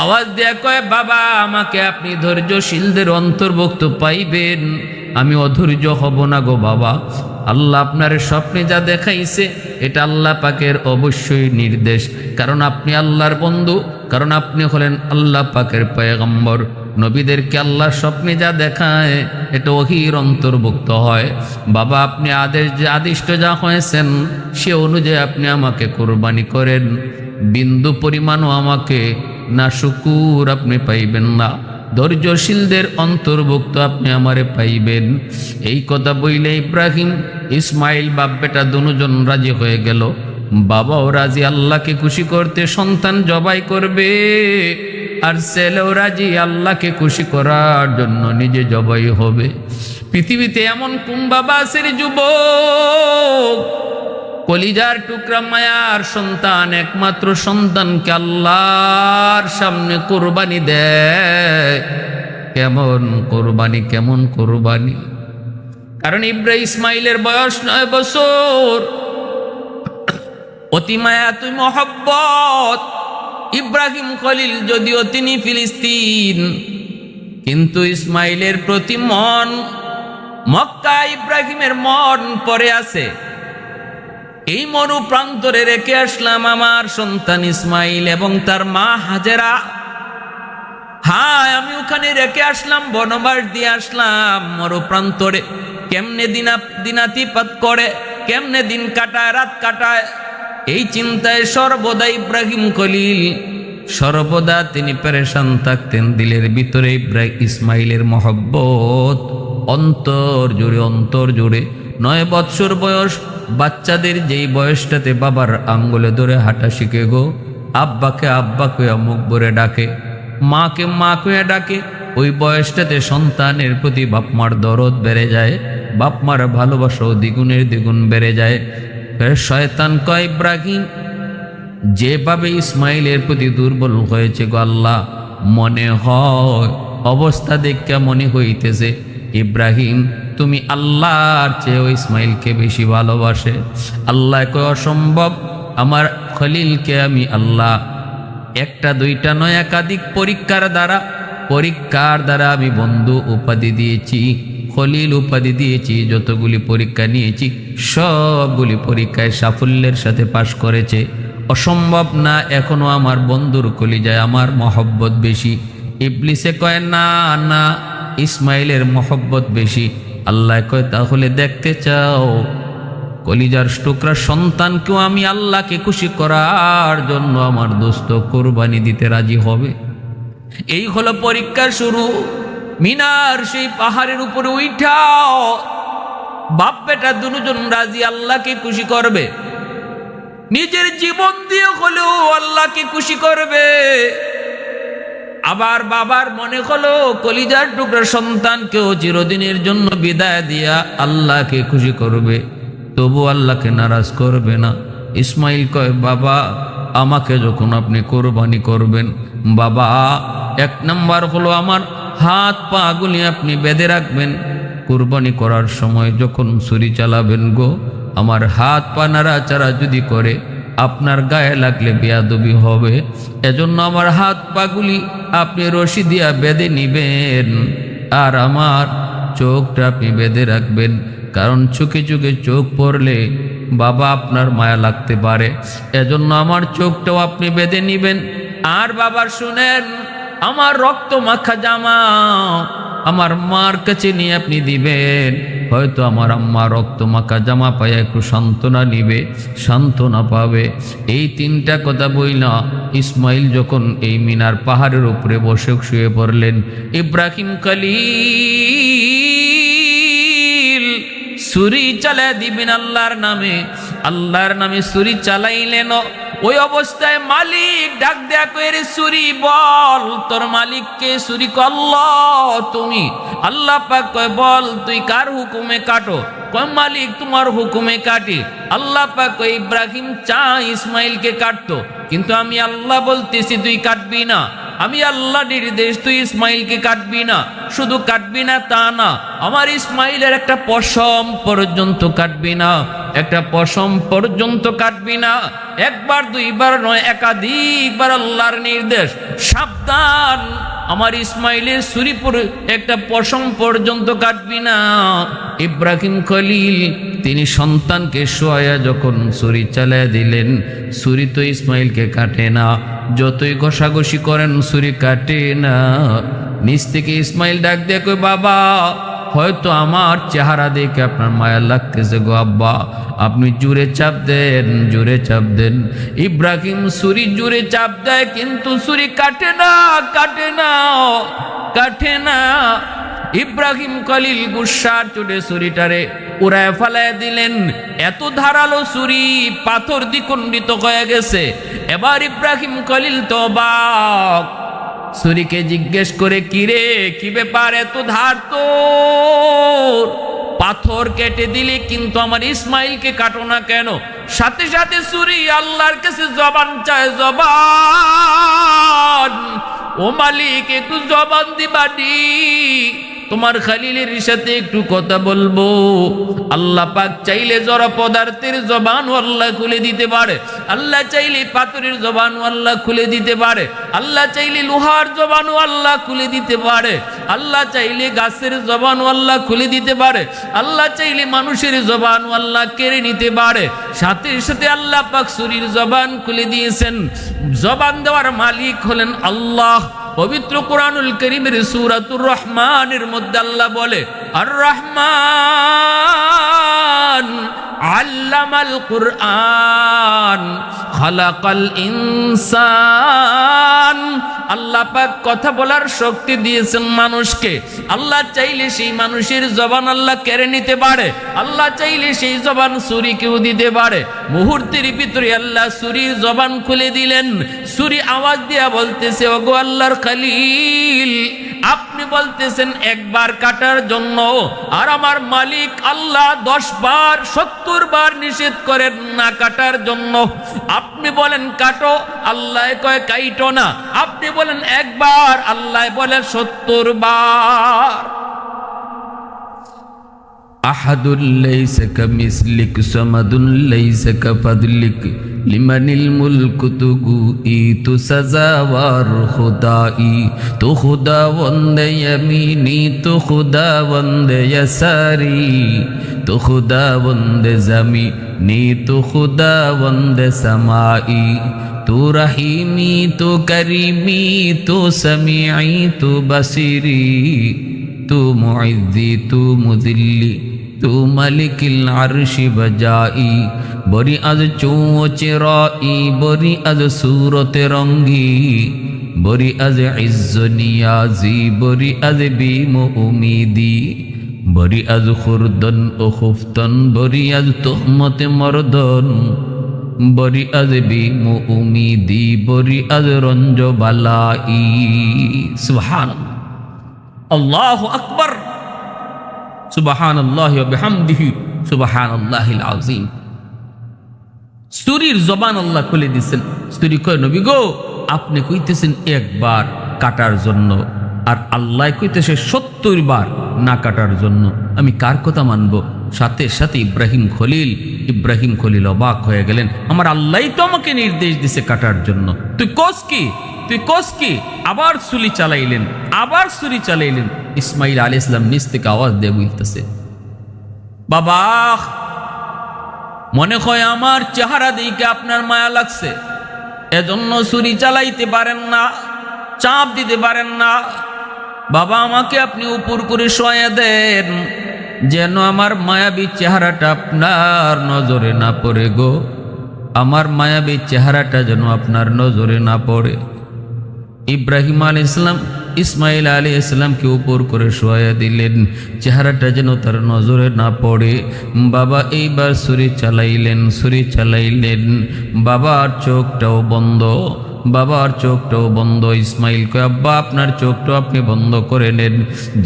আওয়াজ দেয়া কয়, বাবা আমাকে আপনি ধৈর্যশীলদের অন্তর্ভুক্ত পাইবেন, আমি অধৈর্য হব না গো বাবা। আল্লাহ আপনার স্বপ্নে যা দেখাইছে এটা আল্লাহ পাকের অবশ্যই নির্দেশ, কারণ আপনি আল্লাহর বন্ধু, কারণ আপনি হলেন আল্লাহ পাকের পয়গম্বর। নবীদেরকে আল্লাহ স্বপ্নে যা দেখায় এটা ওহীর অন্তর্ভুক্ত হয়। বাবা আপনি আদিষ্ট যা হয়েছেন সে অনুযায়ী আপনি আমাকে কুরবানি করেন, বিন্দু পরিমাণও আমাকে না শুকুর আপনি পাইবেন না, ধৈর্যশীলদের অন্তর্ভুক্ত আপনি আমারে পাইবেন। এই কথা বইলে ইব্রাহিম ইসমাইল বাপ বেটা দুজন রাজি হয়ে গেল। বাবাও রাজি আল্লাহকে খুশি করতে সন্তান জবাই করবে, আর ছেলেও রাজি আল্লাহকে খুশি করার জন্য নিজে জবাই হবে। পৃথিবীতে এমন কোন বাবা আছে রে যুবক, কলিজার টুকরা মায়ার সন্তান, একমাত্র সন্তানকে আল্লাহর সামনে কোরবানি দেয়? কেমন কোরবানি, কেমন কোরবানি! কারণ ইসমাইলের বয়স 9 বছর, অতি মায়া তুই মহব্বত। ইব্রাহিম খলিল যদিও তিনি ফিলিস্তিন, কিন্তু ইসমাইলের প্রতি মন, মক্কা ইব্রাহিমের মন পড়ে আছে। এই মরু প্রান্তরে রেখে আসলাম আমার সন্তান ইসমাইল এবং তার মা হাজেরা। হ্যাঁ, আমি ওখানে রেখে আসলাম, বনবাস দিয়ে আসলাম মরু প্রান্তরে। কেমনে দিনাতিপাত করে, কেমনে দিন কাটায়, রাত কাটায়, এই চিন্তায় সর্বদা ইব্রাহিম খলিল, সর্বদা তিনি পেরেশান থাকতেন। দিলের ভিতরে ইসমাইলের মহব্বত অন্তর জুড়ে। 9 বৎসর বয়স বাচ্চাদের যেই বয়সটাতে বাবার আঙ্গুলে ধরে হাঁটা শিখে গো, আব্বাকে আব্বা কয়া মুখ ভরে ডাকে, মাকে মা কয়া ডাকে, ওই বয়সটাতে সন্তানের প্রতি বাপমার দরদ বেড়ে যায়, বাপমার ভালোবাসাও দ্বিগুণের দ্বিগুণ বেড়ে যায়। শয়তান কয়, ইব্রাহিম যেভাবে ইসমাইলের প্রতি দুর্বল হয়েছে গো আল্লাহ, মনে হয় অবস্থা দেখা মনে হইতেছে ইব্রাহিম তুমি আল্লাহর চেয়ে ইসমাইলকে বেশি ভালোবাসে। আল্লাহ কয়, অসম্ভব, আমার খলিলকে আমি আল্লাহ একটা দুইটা নয় একাধিক পরীক্ষার দ্বারা আমি বন্ধু উপাধি দিয়েছি, খলিল উপাধি দিয়েছি। যতগুলি পরীক্ষা নিয়েছি সবগুলি পরীক্ষায় সাফল্যের সাথে পাশ করেছে। অসম্ভব না, এখনো আমার বন্ধুর কলিজায় আমার মহব্বত বেশি। ইবলিসে কয়, না না, ইসমাইলের মহব্বত বেশি। আল্লাহ কয়, তাহলে দেখতে চাও কলিজার টুকরা সন্তানকেও আমি আল্লাহকে খুশি করার জন্য আমার দোস্ত কোরবানি দিতে রাজি হবে? এই হলো পরীক্ষার শুরু। মিনার সেই পাহাড়ের উপরে উঠাও, বাপ বেটা দুজন রাজি আল্লাহকে খুশি করবে, নিজের জীবন দিয়ে হলেও আল্লাহকে খুশি করবে। আবার বাবার মনে হলো কলিজার টুকরা সন্তানকেও চিরদিনের জন্য বিদায় দিয়া আল্লাহকে খুশি করবে, তবু আল্লাহকে নারাজ করবে না। ইসমাইল কয়, বাবা আমাকে যখন আপনি কোরবানি করবেন, বাবা 1 নাম্বার হলো আমার হাত পা গুলি আপনি বেঁধে রাখবেন। কোরবানি করার সময় যখন ছুরি চালাবেন গো, আমার হাত পা নাড়াচাড়া যদি করে আপনার গায়ে লাগলে বেয়াদবি হবে। এজন্য আমার হাত পাগুলি আপনি রশি দিয়া বেঁধে নিবেন, আর আমার চোখটা আপনি বেঁধে রাখবেন, কারণ চোখে চোখে চোখ পড়লে বাবা আপনার মায়া লাগতে পারে। এজন্য আমার চোখটাও আপনি বেঁধে নিবেন। আর বাবার শুনেন, আমার রক্ত মাখা জামা আমার মার কাছে নিয়ে আপনি দিবেন। হয়তো আমার আম্মা রক্ত মাখা জামা পায় একটু সান্ত্বনা নিবে, সান্ত্বনা পাবে। এই 3টা কথা বইলা ইসমাইল যখন এই মিনার পাহাড়ের উপরে বসে শুয়ে পড়লেন, ইব্রাহিম খলিল ছুরি চালা দিবেন আল্লাহর নামে ছুরি চালাইলেন। ওই অবস্থায় মালিক ডাক দেয়া কইরে, ছুরি বল তোর মালিককে। ছুরি কয়, আল্লাহ তুমি। আল্লাহ পাক কয়, বল তুই কার হুকুমে কাটো? কয়, মালিক তোমার হুকুমে কাটি। আল্লাহ পাক কয়, ইব্রাহিম চা ইসমাইলকে কাটতো, কিন্তু আমি আল্লাহ বলতেছি তুই কাটবি না। আমি আল্লাহ নির্দেশ, তুই ইসমাইলকে কাটবি না। শুধু কাটবি না তা না, আমার ইসমাইলের একটা পশম পর্যন্ত কাটবি না, একটা পশম পর্যন্ত কাটবি না। 1 বার 2 বার নয়, একাধিকবার আল্লাহর নির্দেশ, সাবধান, আমার ইসমাইলের ছুরি একটা পশম পর্যন্ত কাটবি না। ইব্রাহিম খলিল তিনি সন্তানকে শোয়া যখন ছুরি চালিয়ে দিলেন, ছুরি তো ইসমাইলকে কাটে না, যতই ঘষাঘষি করেন ছুরি কাটে না। নিচ থেকে ইসমাইল ডাক দিয়ে কই, বাবা হয়তো আমার চেহারা দেখে আপনার মায়া লাগতেছে গো আব্বা, আপনি জোরে চাপ দেন, জোরে চাপ দেন। ইব্রাহিম ছুরি জোরে চাপ দেয়, কিন্তু ছুরি কাটে না, কাটে না, কাটে না। ইব্রাহিম খলিল গুসার চোটে ছুরিটারে উড়ায় ফেলায় দিলেন। এত ধারালো ছুরি পাথর দ্বিখণ্ডিত হয়ে গেছে। এবার ইব্রাহিম খলিল তো অবাক, ছুরিকে জিজ্ঞেস করে, কিরে কি ব্যাপার, এত ধার তোর? পাথর কেটে দিলে কিন্তু আমার ইসমাইলকে কাটো না কেন? সাথে সাথে ছুরি আল্লাহর কাছে জবান চায়, জবান, ও মালিক একটু জবান দিবানি, তোমার খালিলের সাথে একটু কথা বলবো। আল্লাহ পাক চাইলে জড় পদার্থের জবান আল্লাহ খুলে দিতে পারে, আল্লাহ চাইলে পাথরের জবান আল্লাহ খুলে দিতে পারে, আল্লাহ চাইলে লোহার জবান আল্লাহ খুলে দিতে পারে, আল্লাহ চাইলে গাছের জবান আল্লাহ খুলে দিতে পারে, আল্লাহ চাইলে মানুষের জবান আল্লাহ কেড়ে নিতে পারে। সাথে সাথে আল্লাহ পাক ছুরির জবান খুলে দিয়েছেন। জবান দেওয়ার মালিক হলেন আল্লাহ। পবিত্র কোরআনুল কারীমের সূরাতুর রহমানের মধ্যে আল্লাহ বলে, আর রহমান আল্লামাল কুরআন খালাকাল ইনসান। আল্লাহ পাক কথা বলার শক্তি দিয়েছেন মানুষকে। আল্লাহ চাইলে সেই মানুষের জবান আল্লাহ কেড়ে নিতে পারে, আল্লাহ চাইলে সেই জবান ছুরিকেও দিতে পারে। মুহূর্তের ভিতরে আল্লাহ ছুরির জবান খুলে দিলেন। ছুরি আওয়াজ দিয়া বলতেছে, ওগো আল্লাহর খলিল, আপনি বলতেছেন একবার কাটার জন্য, আর আমার মালিক আল্লাহ 10 বার 70 বার নিষেধ করেন না কাটার জন্য। আপনি বলেন কাটো, আল্লাহ কয় কাইটো না। আপনি বলেন একবার, আল্লাহ বলেন 70 বার। আহাদুল লাইসা কামিসলিক সামাদুল লাইসা কাফাদলিক লিমানিল মুলকু তুগু ই তু সাজাওয়ার খুদাই, তো খুদা বন্দে ইয়ামিনি, তো খুদা বন্দে ইয়াসারি, তো খুদা বন্দে জামিনি, তো খুদা বন্দে সামাই, তু রহিমি, তু করিমি, তু সামিঈ, তু বসিরি, তু মুইজ্জি, তু মুযিল্লি, তু মালিকিল আরশি বজাই। বরি আজ চৌচেরাই, বরি আজ সুরতে রঙ্গি, বরি আজ ইজ্জ নিয়াজি, বরি আজ বিম উমিদি, বরি আজ খুরদন ও খুফতন, বরি আজ তুহমতে মরদন, বরি আজ বিম উমিদি, বরি আজ রঞ্জ বালাই। সুবহানাল্লাহ, আল্লাহু আকবার, সুবহানাল্লাহি ওয়া বিহামদিহি, সুবহানাল্লাহিল আযীম। ছুরির জবান আল্লাহ খুলে দিয়েছেন। ছুরি কয়, নবী গো, আপনি কইতেছেন একবার কাটার জন্য, আর আল্লাহ কইতেছে 70 বার না কাটার জন্য। আমি কার কথা মানব? সাথে সাথে ইব্রাহিম খলিল অবাক হয়ে গেলেন। আমার আল্লাহই তো আমাকে নির্দেশ দিছে কাটার জন্য, তুই কোস কি, তুই কোস কি? আবার ছুরি চালাইলেন। ইসমাইল আলাইহিস সালাম নিচ থেকে আওয়াজ দিয়ে বলতেছে, বাবা, মনে হয় আমার চেহারা দেখে আপনার মায়া লাগছে, এজন্য ছুরি চালাইতে পারেন না, চাপ দিতে পারেন না। বাবা, আমাকে আপনি উপর করে শোয়া দেন, যেন আমার মায়াবী চেহারাটা আপনার নজরে না পড়ে গো, আমার মায়াবী চেহারাটা যেন আপনার নজরে না পড়ে। ইব্রাহিম আলাইহিস সালাম ইসমাইল আলাইহিস সালামকে উপর করে শোয়া দিলেন, চেহারাটা যেন তার নজরে না পড়ে। বাবা এইবার ছুরি চালাইলেন। বাবার চোখটাও বন্ধ। ইসমাইল কয়, আব্বা, আপনার চোখটাও আপনি বন্ধ করে নেন,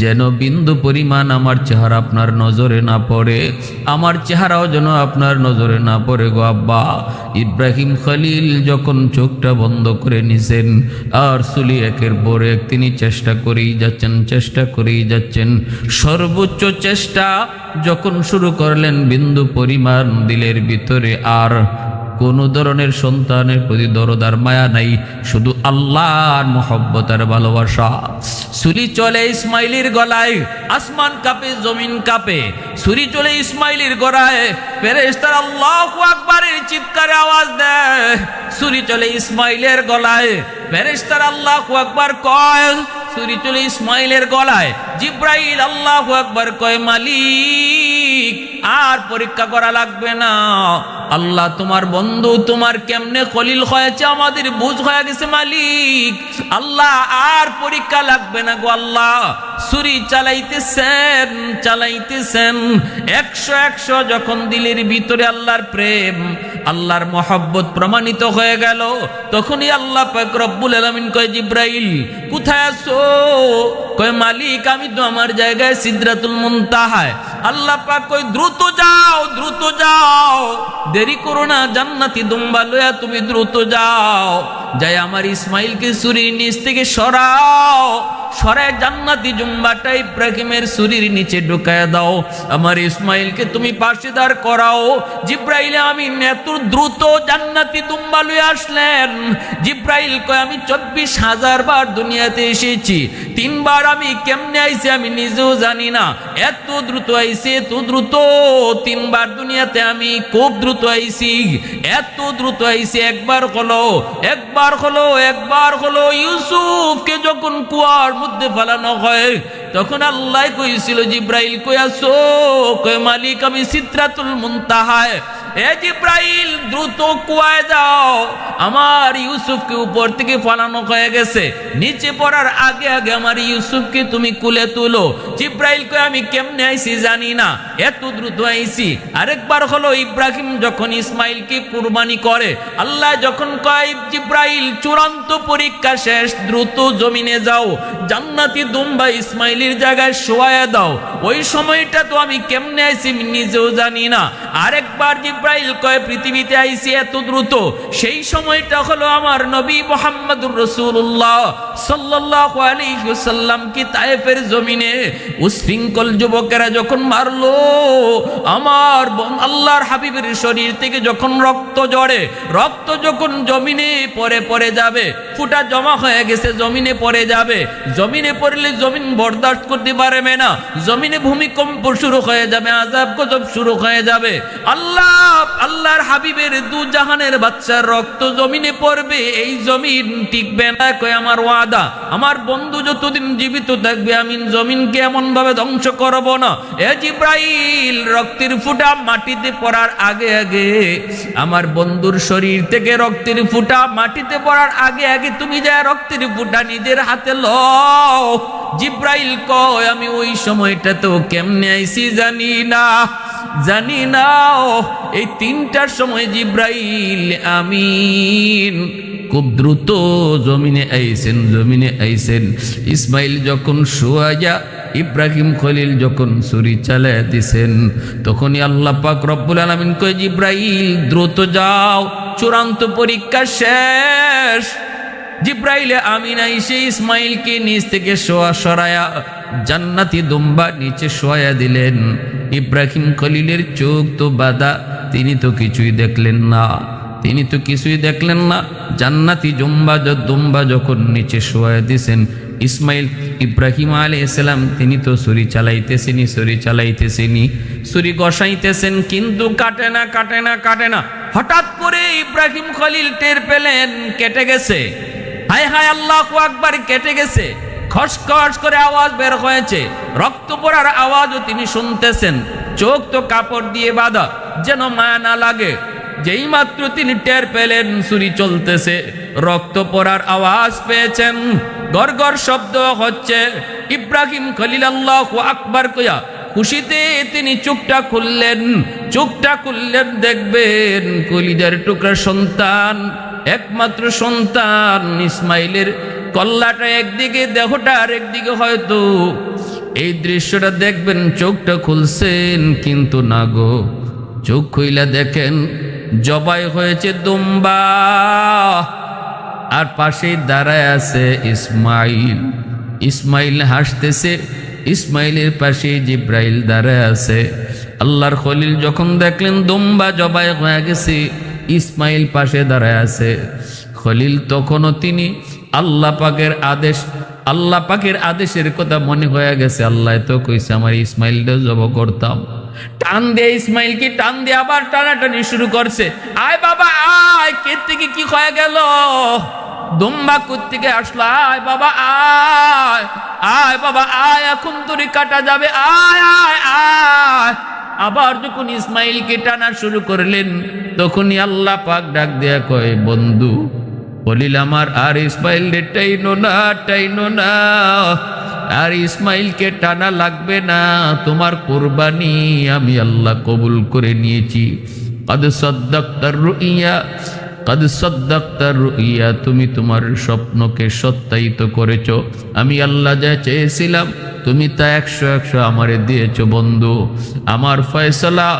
যেন বিন্দু পরিমাণ আমার চেহারা আপনার নজরে না পড়ে, আমার চেহারাও যেন আপনার নজরে না পড়ে গো আব্বা। ইব্রাহিম খলিল যখন চোখটা বন্ধ করে নিছেন, আর ছুরি একের পর এক তিনি চেষ্টা করেই যাচ্ছেন। সর্বোচ্চ চেষ্টা যখন শুরু করলেন, বিন্দু পরিমাণ দিলের ভিতরে আর কোনো ধরনের সন্তানের প্রতি দরদ আর মায়া নাই, শুধু আল্লাহর মহব্বত আর ভালোবাসা। ছুরি চলে ইসমাইলের গলায়, আসমান কাঁপে, জমিন কাঁপে। ছুরি চলে ইসমাইলের গলায়, ফেরেশতারা আল্লাহু আকবারের চিৎকারে আওয়াজ দেয়। ছুরি চলে ইসমাইলের গলায়, ফেরেশতারা আল্লাহু আকবার কয়। ছুরি চলে ইসমাইলের গলায়, জিব্রাইল আল্লাহু আকবার কয়, মালিক আর পরীক্ষা করা লাগবে না, আল্লাহ তোমার বন্ধু তোমার কেমনে খলিল হয়েছে আমাদের বুঝ হয়ে গেছে মালিক। আল্লাহ আর পরীক্ষা লাগবে না গো আল্লাহ। ছুরি চালাইতেছেন 100 যখন দিলের ভিতরে আল্লাহর প্রেম আল্লাহর মহব্বত প্রমাণিত হয়ে গেল, তখনই আল্লাহ পাক রব্বুল আলামিন কয় জিব্রাইল কোথায় আছো? কয় মালিক আমি তো আমার জায়গায় সিদরাতুল মুনতাহায়। আল্লাহ পাক কয় দ্রুত যাও, দেরি করো না, জান্নাতি দুম্বা লয়া তুমি দ্রুত যাও, যাই আমার ইসমাইলকে ছুরির নিচ থেকে সরায় জান্নাতি জুম্বাটা ইব্রাহিমের ছুরির নিচে ঢুকায় দাও, আমার ইসমাইলকে তুমি পাশে দাঁড় করাও। জিব্রাইল আমিন এত দ্রুত জান্নাতি দুম্বা লয়ে আসলেন। জিব্রাইল কয় আমি 24,000 বার দুনিয়াতে এসেছি, 3 বার আমি কেমনে আইছি আমি নিজেও জানি না, এত দ্রুত আইছি, এত দ্রুত 3 বার দুনিয়াতে আমি খুব দ্রুত আইছি, এত দ্রুত আইছি। একবার হলো ইউসুফকে যখন কুয়ার মধ্যে ফেলানো হয় তখন আল্লাহ কইছিল জিব্রাইল কই আছো? কই মালিক আমি সিদরাতুল মুনতাহায়। এ জিব্রাইল দ্রুত কুয়ায় যাও, আমার ইউসুফকে উপর থেকে ফলানো হয়ে গেছে, নিচে পড়ার আগে আগে আমার ইউসুফকে তুমি কুলে তুলো। জিব্রাইল কয় আমি কেমনে আইছি জানি না, এত দ্রুত আইছি। আরেকবার হলো ইব্রাহিম যখন ইসমাইলকে কুরবানি করে, আল্লাহ যখন কয় জিব্রাইল চূড়ান্ত পরীক্ষা শেষ, দ্রুত জমিনে যাও, জান্নাতি দুম্বা ইসমাইলের জায়গায় শোয়ায়া দাও। ওই সময়টা তো আমি কেমনে আইছি নিজেও জানি না। আরেকবার জিব্রাইল কয় পৃথিবীতে আইছি এত দ্রুত, সেই সময়টা হলো আমার নবী মুহাম্মদুর রাসূলুল্লাহ সাল্লাল্লাহু আলাইহি ওয়াসাল্লাম কি তায়েফের জমিনে উশৃঙ্খল যুবকেরা যখন মারলো, আমার আল্লাহর হাবিবের শরীর থেকে যখন রক্ত ঝরে, রক্ত যখন জমিনে পড়ে যাবে, ফুটা জমা হয়ে গেছে জমিনে পড়ে যাবে, জমিনে পড়লে জমিন বরদাস্ত করতে পারবে না, জমিনে ভূমিকম্প শুরু হয়ে যাবে, আযাব গজব শুরু হয়ে যাবে। আল্লাহর হাবিবের দু জাহানের বাচ্চার রক্ত জমিনে পড়বে, এই জমিন টিকবে না। কয় আমার ওয়াদা, আমার বন্ধু যতদিন জীবিত থাকবে আমি জমিনকে এমন ভাবে ধ্বংস করব না। এ জিব্রাইল রক্তের ফুটা মাটিতে পড়ার আগে আগে, আমার বন্ধুর শরীর থেকে রক্তের ফুটা মাটিতে পড়ার আগে আগে তুমি যা রক্তের ফুটা নিজের হাতে লও। জিব্রাইল কয় আমি ওই সময়টাতেও কেমনে আইছি জানি না। এই 3টার সময় জিব্রাইল আমিন খুব দ্রুত জমিনে আইছেন। ইসমাইল যখন শোয়া, ইব্রাহিম খলিল যখন ছুরি চালায় দিছেন, তখনই আল্লাহ পাক রব্বুল আলামিন কয় জিব্রাইল দ্রুত যাও, চূড়ান্ত পরীক্ষা শেষ। জিব্রাইল আমিন আইসে ইসমাইলকে নিচ থেকে সরায়া জান্নাতি দুম্বা নিচে শোয়া দিলেন। ইব্রাহিম খলিলের চোখ তো বাঁধা, তিনি তো কিছুই দেখলেন না। জান্নাতি দুম্বা যখন নিচে শোয়া দিছেন, ইসমাইল ইব্রাহিম আলাইহিস সালাম তিনি তো ছুরি চালাইতেছেনি, ছুরি কষাইতেছেন, কিন্তু কাটে না। হঠাৎ করে ইব্রাহিম খলিল টের পেলেন কেটে গেছে। হায় আল্লাহু আকবার, কেটে গেছে। খসখস করে আওয়াজ বের হয়েছে, রক্ত পড়ার আওয়াজও তিনি শুনতেছেন। চোখ তো কাপড় দিয়ে বাঁধা, যেন মায়া না লাগে। যেই মাত্র তিনি টের পেলেন ছুরি চলতেছে, রক্ত পড়ার আওয়াজ পেয়েছেন, গড়গড় শব্দ হচ্ছে, ইব্রাহিম খলিল আল্লাহু আকবার কইয়া খুশিতে তিনি চোখটা খুললেন। দেখবেন কলিজার টুকরা সন্তান, একমাত্র সন্তান ইসমাইলের কল্লাটা একদিকে, দেহটা আরেকদিকে। হয়তো এই দৃশ্যটা দেখবেন, চোখটা খুলছেন, কিন্তু না গো, চোখ খুইলা দেখেন জবাই হয়েছে দুম্বা, আর পাশেই দাঁড়ায় আছে ইসমাইল হাসতেছে। ইসমাইলের পাশে জিব্রাইল দাঁড়ায় আছে। আল্লাহর খলিল যখন দেখলেন দুম্বা জবাই হয়ে গেছে, ইসমাইল পাশে দাঁড়ায় আছে। খলিল তখনও তিনি আল্লাহ পাকের আদেশের কথা মনে হয়ে গেছে। আল্লাহ তো কইছে আমার ইসমাইলটা জব করতাম। টান দিয়ে ইসমাইলকে টান দিয়ে আবার টানাটানি শুরু করছে। আয় বাবা আয়, কে থেকে কি হয়ে গেল, দুম্বা কোত্থেকে আসলো, আয় বাবা আয়, এখন তোরে কাটা যাবে, আয়। আবার যখন ইসমাইলকে টানা শুরু করলেন, তখনই আল্লাহ পাক ডাক দেয়া কয়, বন্ধু খলিল আমার আর ইসমাইল রে টাইনো না, আর ইসমাইলকে টানা লাগবে না, তোমার কুরবানি আমি আল্লাহ কবুল করে নিয়েছি। কদ সাদ্দাকতার রুইয়া, তুমি তোমার স্বপ্নকে সত্যায়িত করেছো। আমি আল্লাহ যা চেয়েছিলাম তুমি তা 100 আমারে দিয়েছো বন্ধু। আমার ফয়সালা,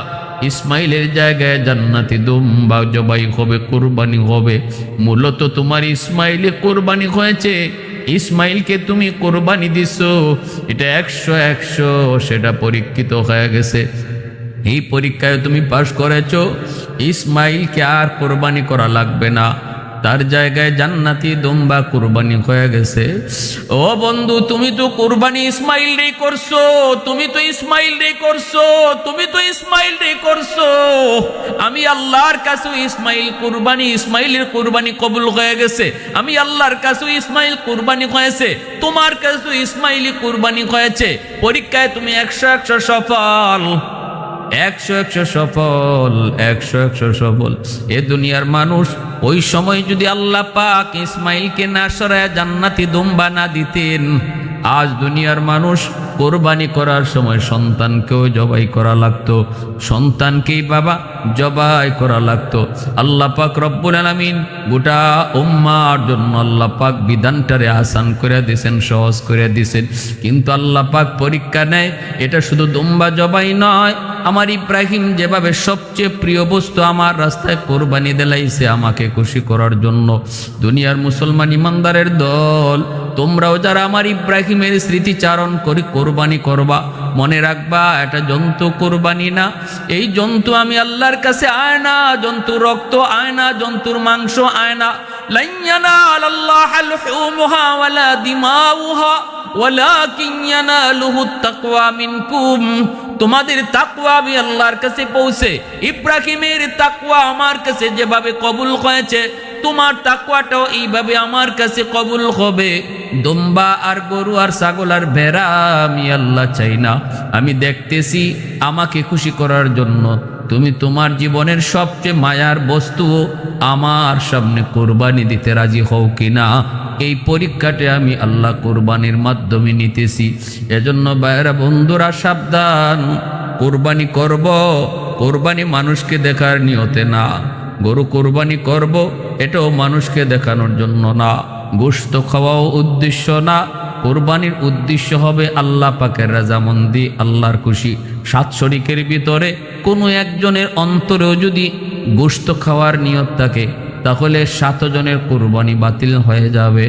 ইসমাইলের জায়গায় জান্নাতি দুম্বা জবাই হবে, কুরবানি হবে। মূলত তোমার ইসমাইলে কুরবানি হয়েছে, ইসমাইলকে তুমি কুরবানি দিছো, এটা 100 সেটা পরীক্ষিত হয়ে গেছে। এই পরীক্ষায় তুমি পাশ করেছো, ইসমাইলকে আর কোরবানি করা লাগবে না, তার জায়গায় জান্নাতি দুম্বা কুরবানি হয়ে গেছে। ও বন্ধু, তুমি তো কুরবানি ইসমাইল রে করছো, তুমি তো ইসমাইল রে করছো। আমি আল্লাহর কাছে ইসমাইলের কুরবানি কবুল হয়ে গেছে। আমি আল্লাহর কাছে ইসমাইল কুরবানি হয়েছে, তোমার কাছে ইসমাইলি কুরবানি হয়েছে। পরীক্ষায় তুমি 100 সফল, 100 সফল। এ দুনিয়ার মানুষ ওই সময় যদি আল্লাহ পাক ইসমাইলকে না সরায় জান্নাতি দুম্বা না দিতেন, আজ দুনিয়ার মানুষ কোরবানি করার সময় সন্তানকেও জবাই করা লাগতো, সন্তানকেই বাবা জবাই করা লাগতো। আল্লাহ পাক রব্বুল আলামিন গোটা উম্মার জন্য আল্লাহ পাক বিধানটারে আসান করে দিয়েছেন, সহজ করে দিয়েছেন। কিন্তু আল্লাহ পাক পরীক্ষা নেয়, এটা শুধু দুম্বা জবাই নয়, আমার ইব্রাহিম যেভাবে সবচেয়ে প্রিয় বস্তু আমার রাস্তায় কোরবানি দিলাইছে আমাকে খুশি করার জন্য। দুনিয়ার মুসলমান ইমানদারের দল, তোমরাও যারা আমার ইব্রাহিমের স্মৃতিচারণ করে কোরবানি করবা, মনে রাখবা এটা জন্তু কোরবানি না। এই জন্তু আমি আল্লাহর কাছে আয়না, জন্তুর রক্ত আয়না, জন্তুর মাংস আয়না। লান ইয়ানালাল্লাহা লুহুমুহা ওয়ালা দিমাউহা ওয়ালাকিন ইয়ানালুহুত তাকওয়া মিনকুম। তোমাদের তাকওয়া আমি আল্লাহর কাছে পৌঁছে, ইব্রাহিমের তাকওয়া আমার কাছে যেভাবে কবুল হয়েছে, তোমার তাকওয়াটাও এইভাবে আমার কাছে কবুল হবে। দুম্বা আর গরু আর ছাগল আর ভেড়া আমি আল্লাহ চাই না, আমি দেখতেছি আমাকে খুশি করার জন্য তুমি তোমার জীবনের সবচেয়ে মায়ার বস্তু আমার সামনে কোরবানি দিতে রাজি হও কিনা। এই পরীক্ষাটা আমি আল্লাহ কোরবানির মাধ্যমে নিতেছি। এজন্য ভাইরা বন্ধুরা সাবধান, কোরবানি করব, কোরবানি মানুষকে দেখার নিয়তে না। গরু কোরবানি করব, এটাও মানুষকে দেখানোর জন্য না, গোশত খাওয়াও উদ্দেশ্য না। কোরবানির উদ্দেশ্য হবে আল্লাহ পাকের রাজামন্দি, আল্লাহর খুশি। 7 শরীকের ভিতরে কোনো একজনের অন্তরেও যদি গোশত খাওয়ার নিয়ত থাকে, তাহলে 7 জনের কোরবানি বাতিল হয়ে যাবে।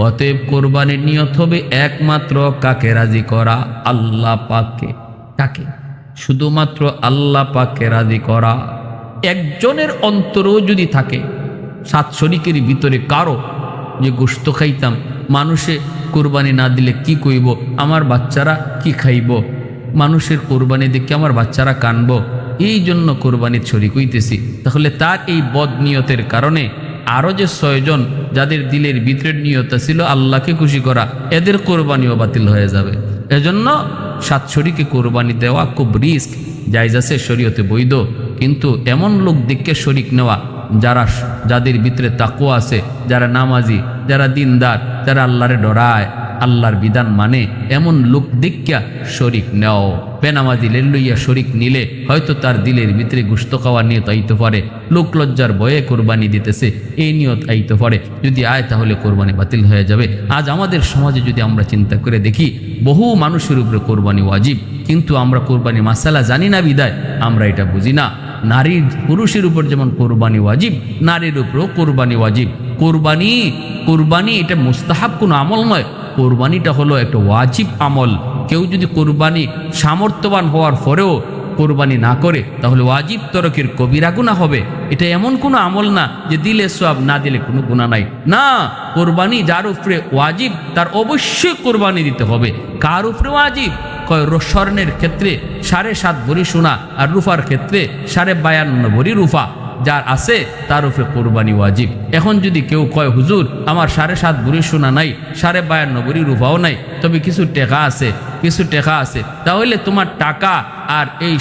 অতএব কোরবানির নিয়ত হবে একমাত্র কাকে রাজি করা, আল্লাহ পাককে। কাকে? শুধুমাত্র আল্লাহ পাককে রাজি করা। একজনের অন্তরেও যদি থাকে 7 শরীকের ভিতরে কারো যে গোশত খাইতাম, মানুষে কোরবানি না দিলে কি কইব, আমার বাচ্চারা কি খাইব, মানুষের কোরবানি দেখে আমার বাচ্চারা কানবো, এই জন্য কোরবানির শরীক হইতেছি, তাহলে তার এই বদ নিয়তের কারণে আরও যে 6 জন যাদের দিলের ভিতরের নিয়ত ছিল আল্লাহকে খুশি করা, এদের কোরবানিও বাতিল হয়ে যাবে। এজন্য 7 শরীকে কোরবানি দেওয়া খুব রিস্ক। জায়েজ আছে, শরীয়তে বৈধ, কিন্তু এমন লোক দেখে শরীক নেওয়া যাদের ভিতরে তাকওয়া আছে, যারা নামাজি, যারা দিনদার, যারা আল্লাহরে ডরায়, আল্লাহর বিধান মানে, এমন লোক দেখিয়া শরীক নেও। বেনামাজি লইয়া শরীক নিলে হয়তো তার দিলের ভিতরে গোশত খাওয়ার নিয়ত আইতে পারে, লোক লজ্জার ভয়ে কোরবানি দিতেছে এই নিয়ত আইতে পারে, যদি আয় তাহলে কোরবানি বাতিল হয়ে যাবে। আজ আমাদের সমাজে যদি আমরা চিন্তা করে দেখি, বহু মানুষের উপরে কোরবানি ওয়াজিব, কিন্তু আমরা কোরবানি মাসালা জানি না বিদায় আমরা এটা বুঝি না। নারীর পুরুষের উপর যেমন কোরবানি ওয়াজিব, নারীর উপরেও কোরবানি ওয়াজিব। কোরবানি এটা মুস্তাহাব কোনো আমল নয়, কোরবানিটা হলো একটা ওয়াজিব আমল। কেউ যদি কোরবানি সামর্থ্যবান হওয়ার পরেও কোরবানি না করে, তাহলে ওয়াজিব তরকের কবিরা গুনাহ হবে। এটা এমন কোনো আমল না যে দিলে সওয়াব, না দিলে কোনো গুনাহ নাই। না, কোরবানি যার উপরে ওয়াজিব তার অবশ্যই কোরবানি দিতে হবে। কার উপরে ওয়াজিব? কয় স্বর্ণের ক্ষেত্রে 7.5 ভরি সোনা, আর রূপার ক্ষেত্রে 52.5 ভরি রূপা যার আছে তার উপরে কোরবানি ওয়াজিব। এখন যদি কেউ কয় হুজুর আমার 7.5 ভরি সোনা নাই, 52.5 ভরি রূপাও নাই, তবে কিছু টাকা আছে, তাহলে তোমার টাকা আর এই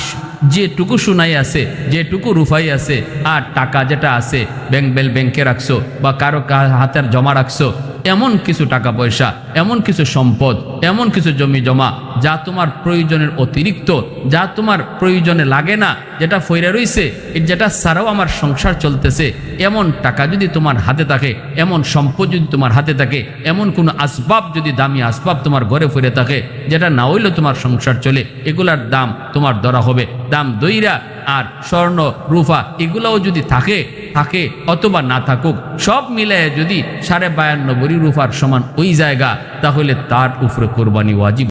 যেটুকু সোনাই আছে, যেটুকু রুফাই আছে, আর টাকা যেটা আছে ব্যাংকে রাখছো বা কারো হাতের জমা রাখছো, এমন কিছু টাকা পয়সা, এমন কিছু সম্পদ, এমন কিছু জমি জমা যা তোমার প্রয়োজনের অতিরিক্ত, যা তোমার প্রয়োজনে লাগে না, যেটা ফইরা রইছে, যেটা ছাড়াও আমার সংসার চলতেছে, এমন টাকা যদি তোমার হাতে থাকে, এমন সম্পদ যদি তোমার হাতে থাকে, এমন কোনো আসবাব যদি দামি আসবাব তোমার ঘরে ফিরে থাকে, যেটা না হইলেও তোমার সংসার চলে, এগুলার দাম তোমার ধরা হবে। দাম দইরা আর স্বর্ণ রূপা এগুলাও যদি থাকে অথবা না থাকুক, সব মিলে যদি 52.5 ভরি রূপার সমান ওই জায়গা, তাহলে তার উপরে কোরবানি ওয়াজিব।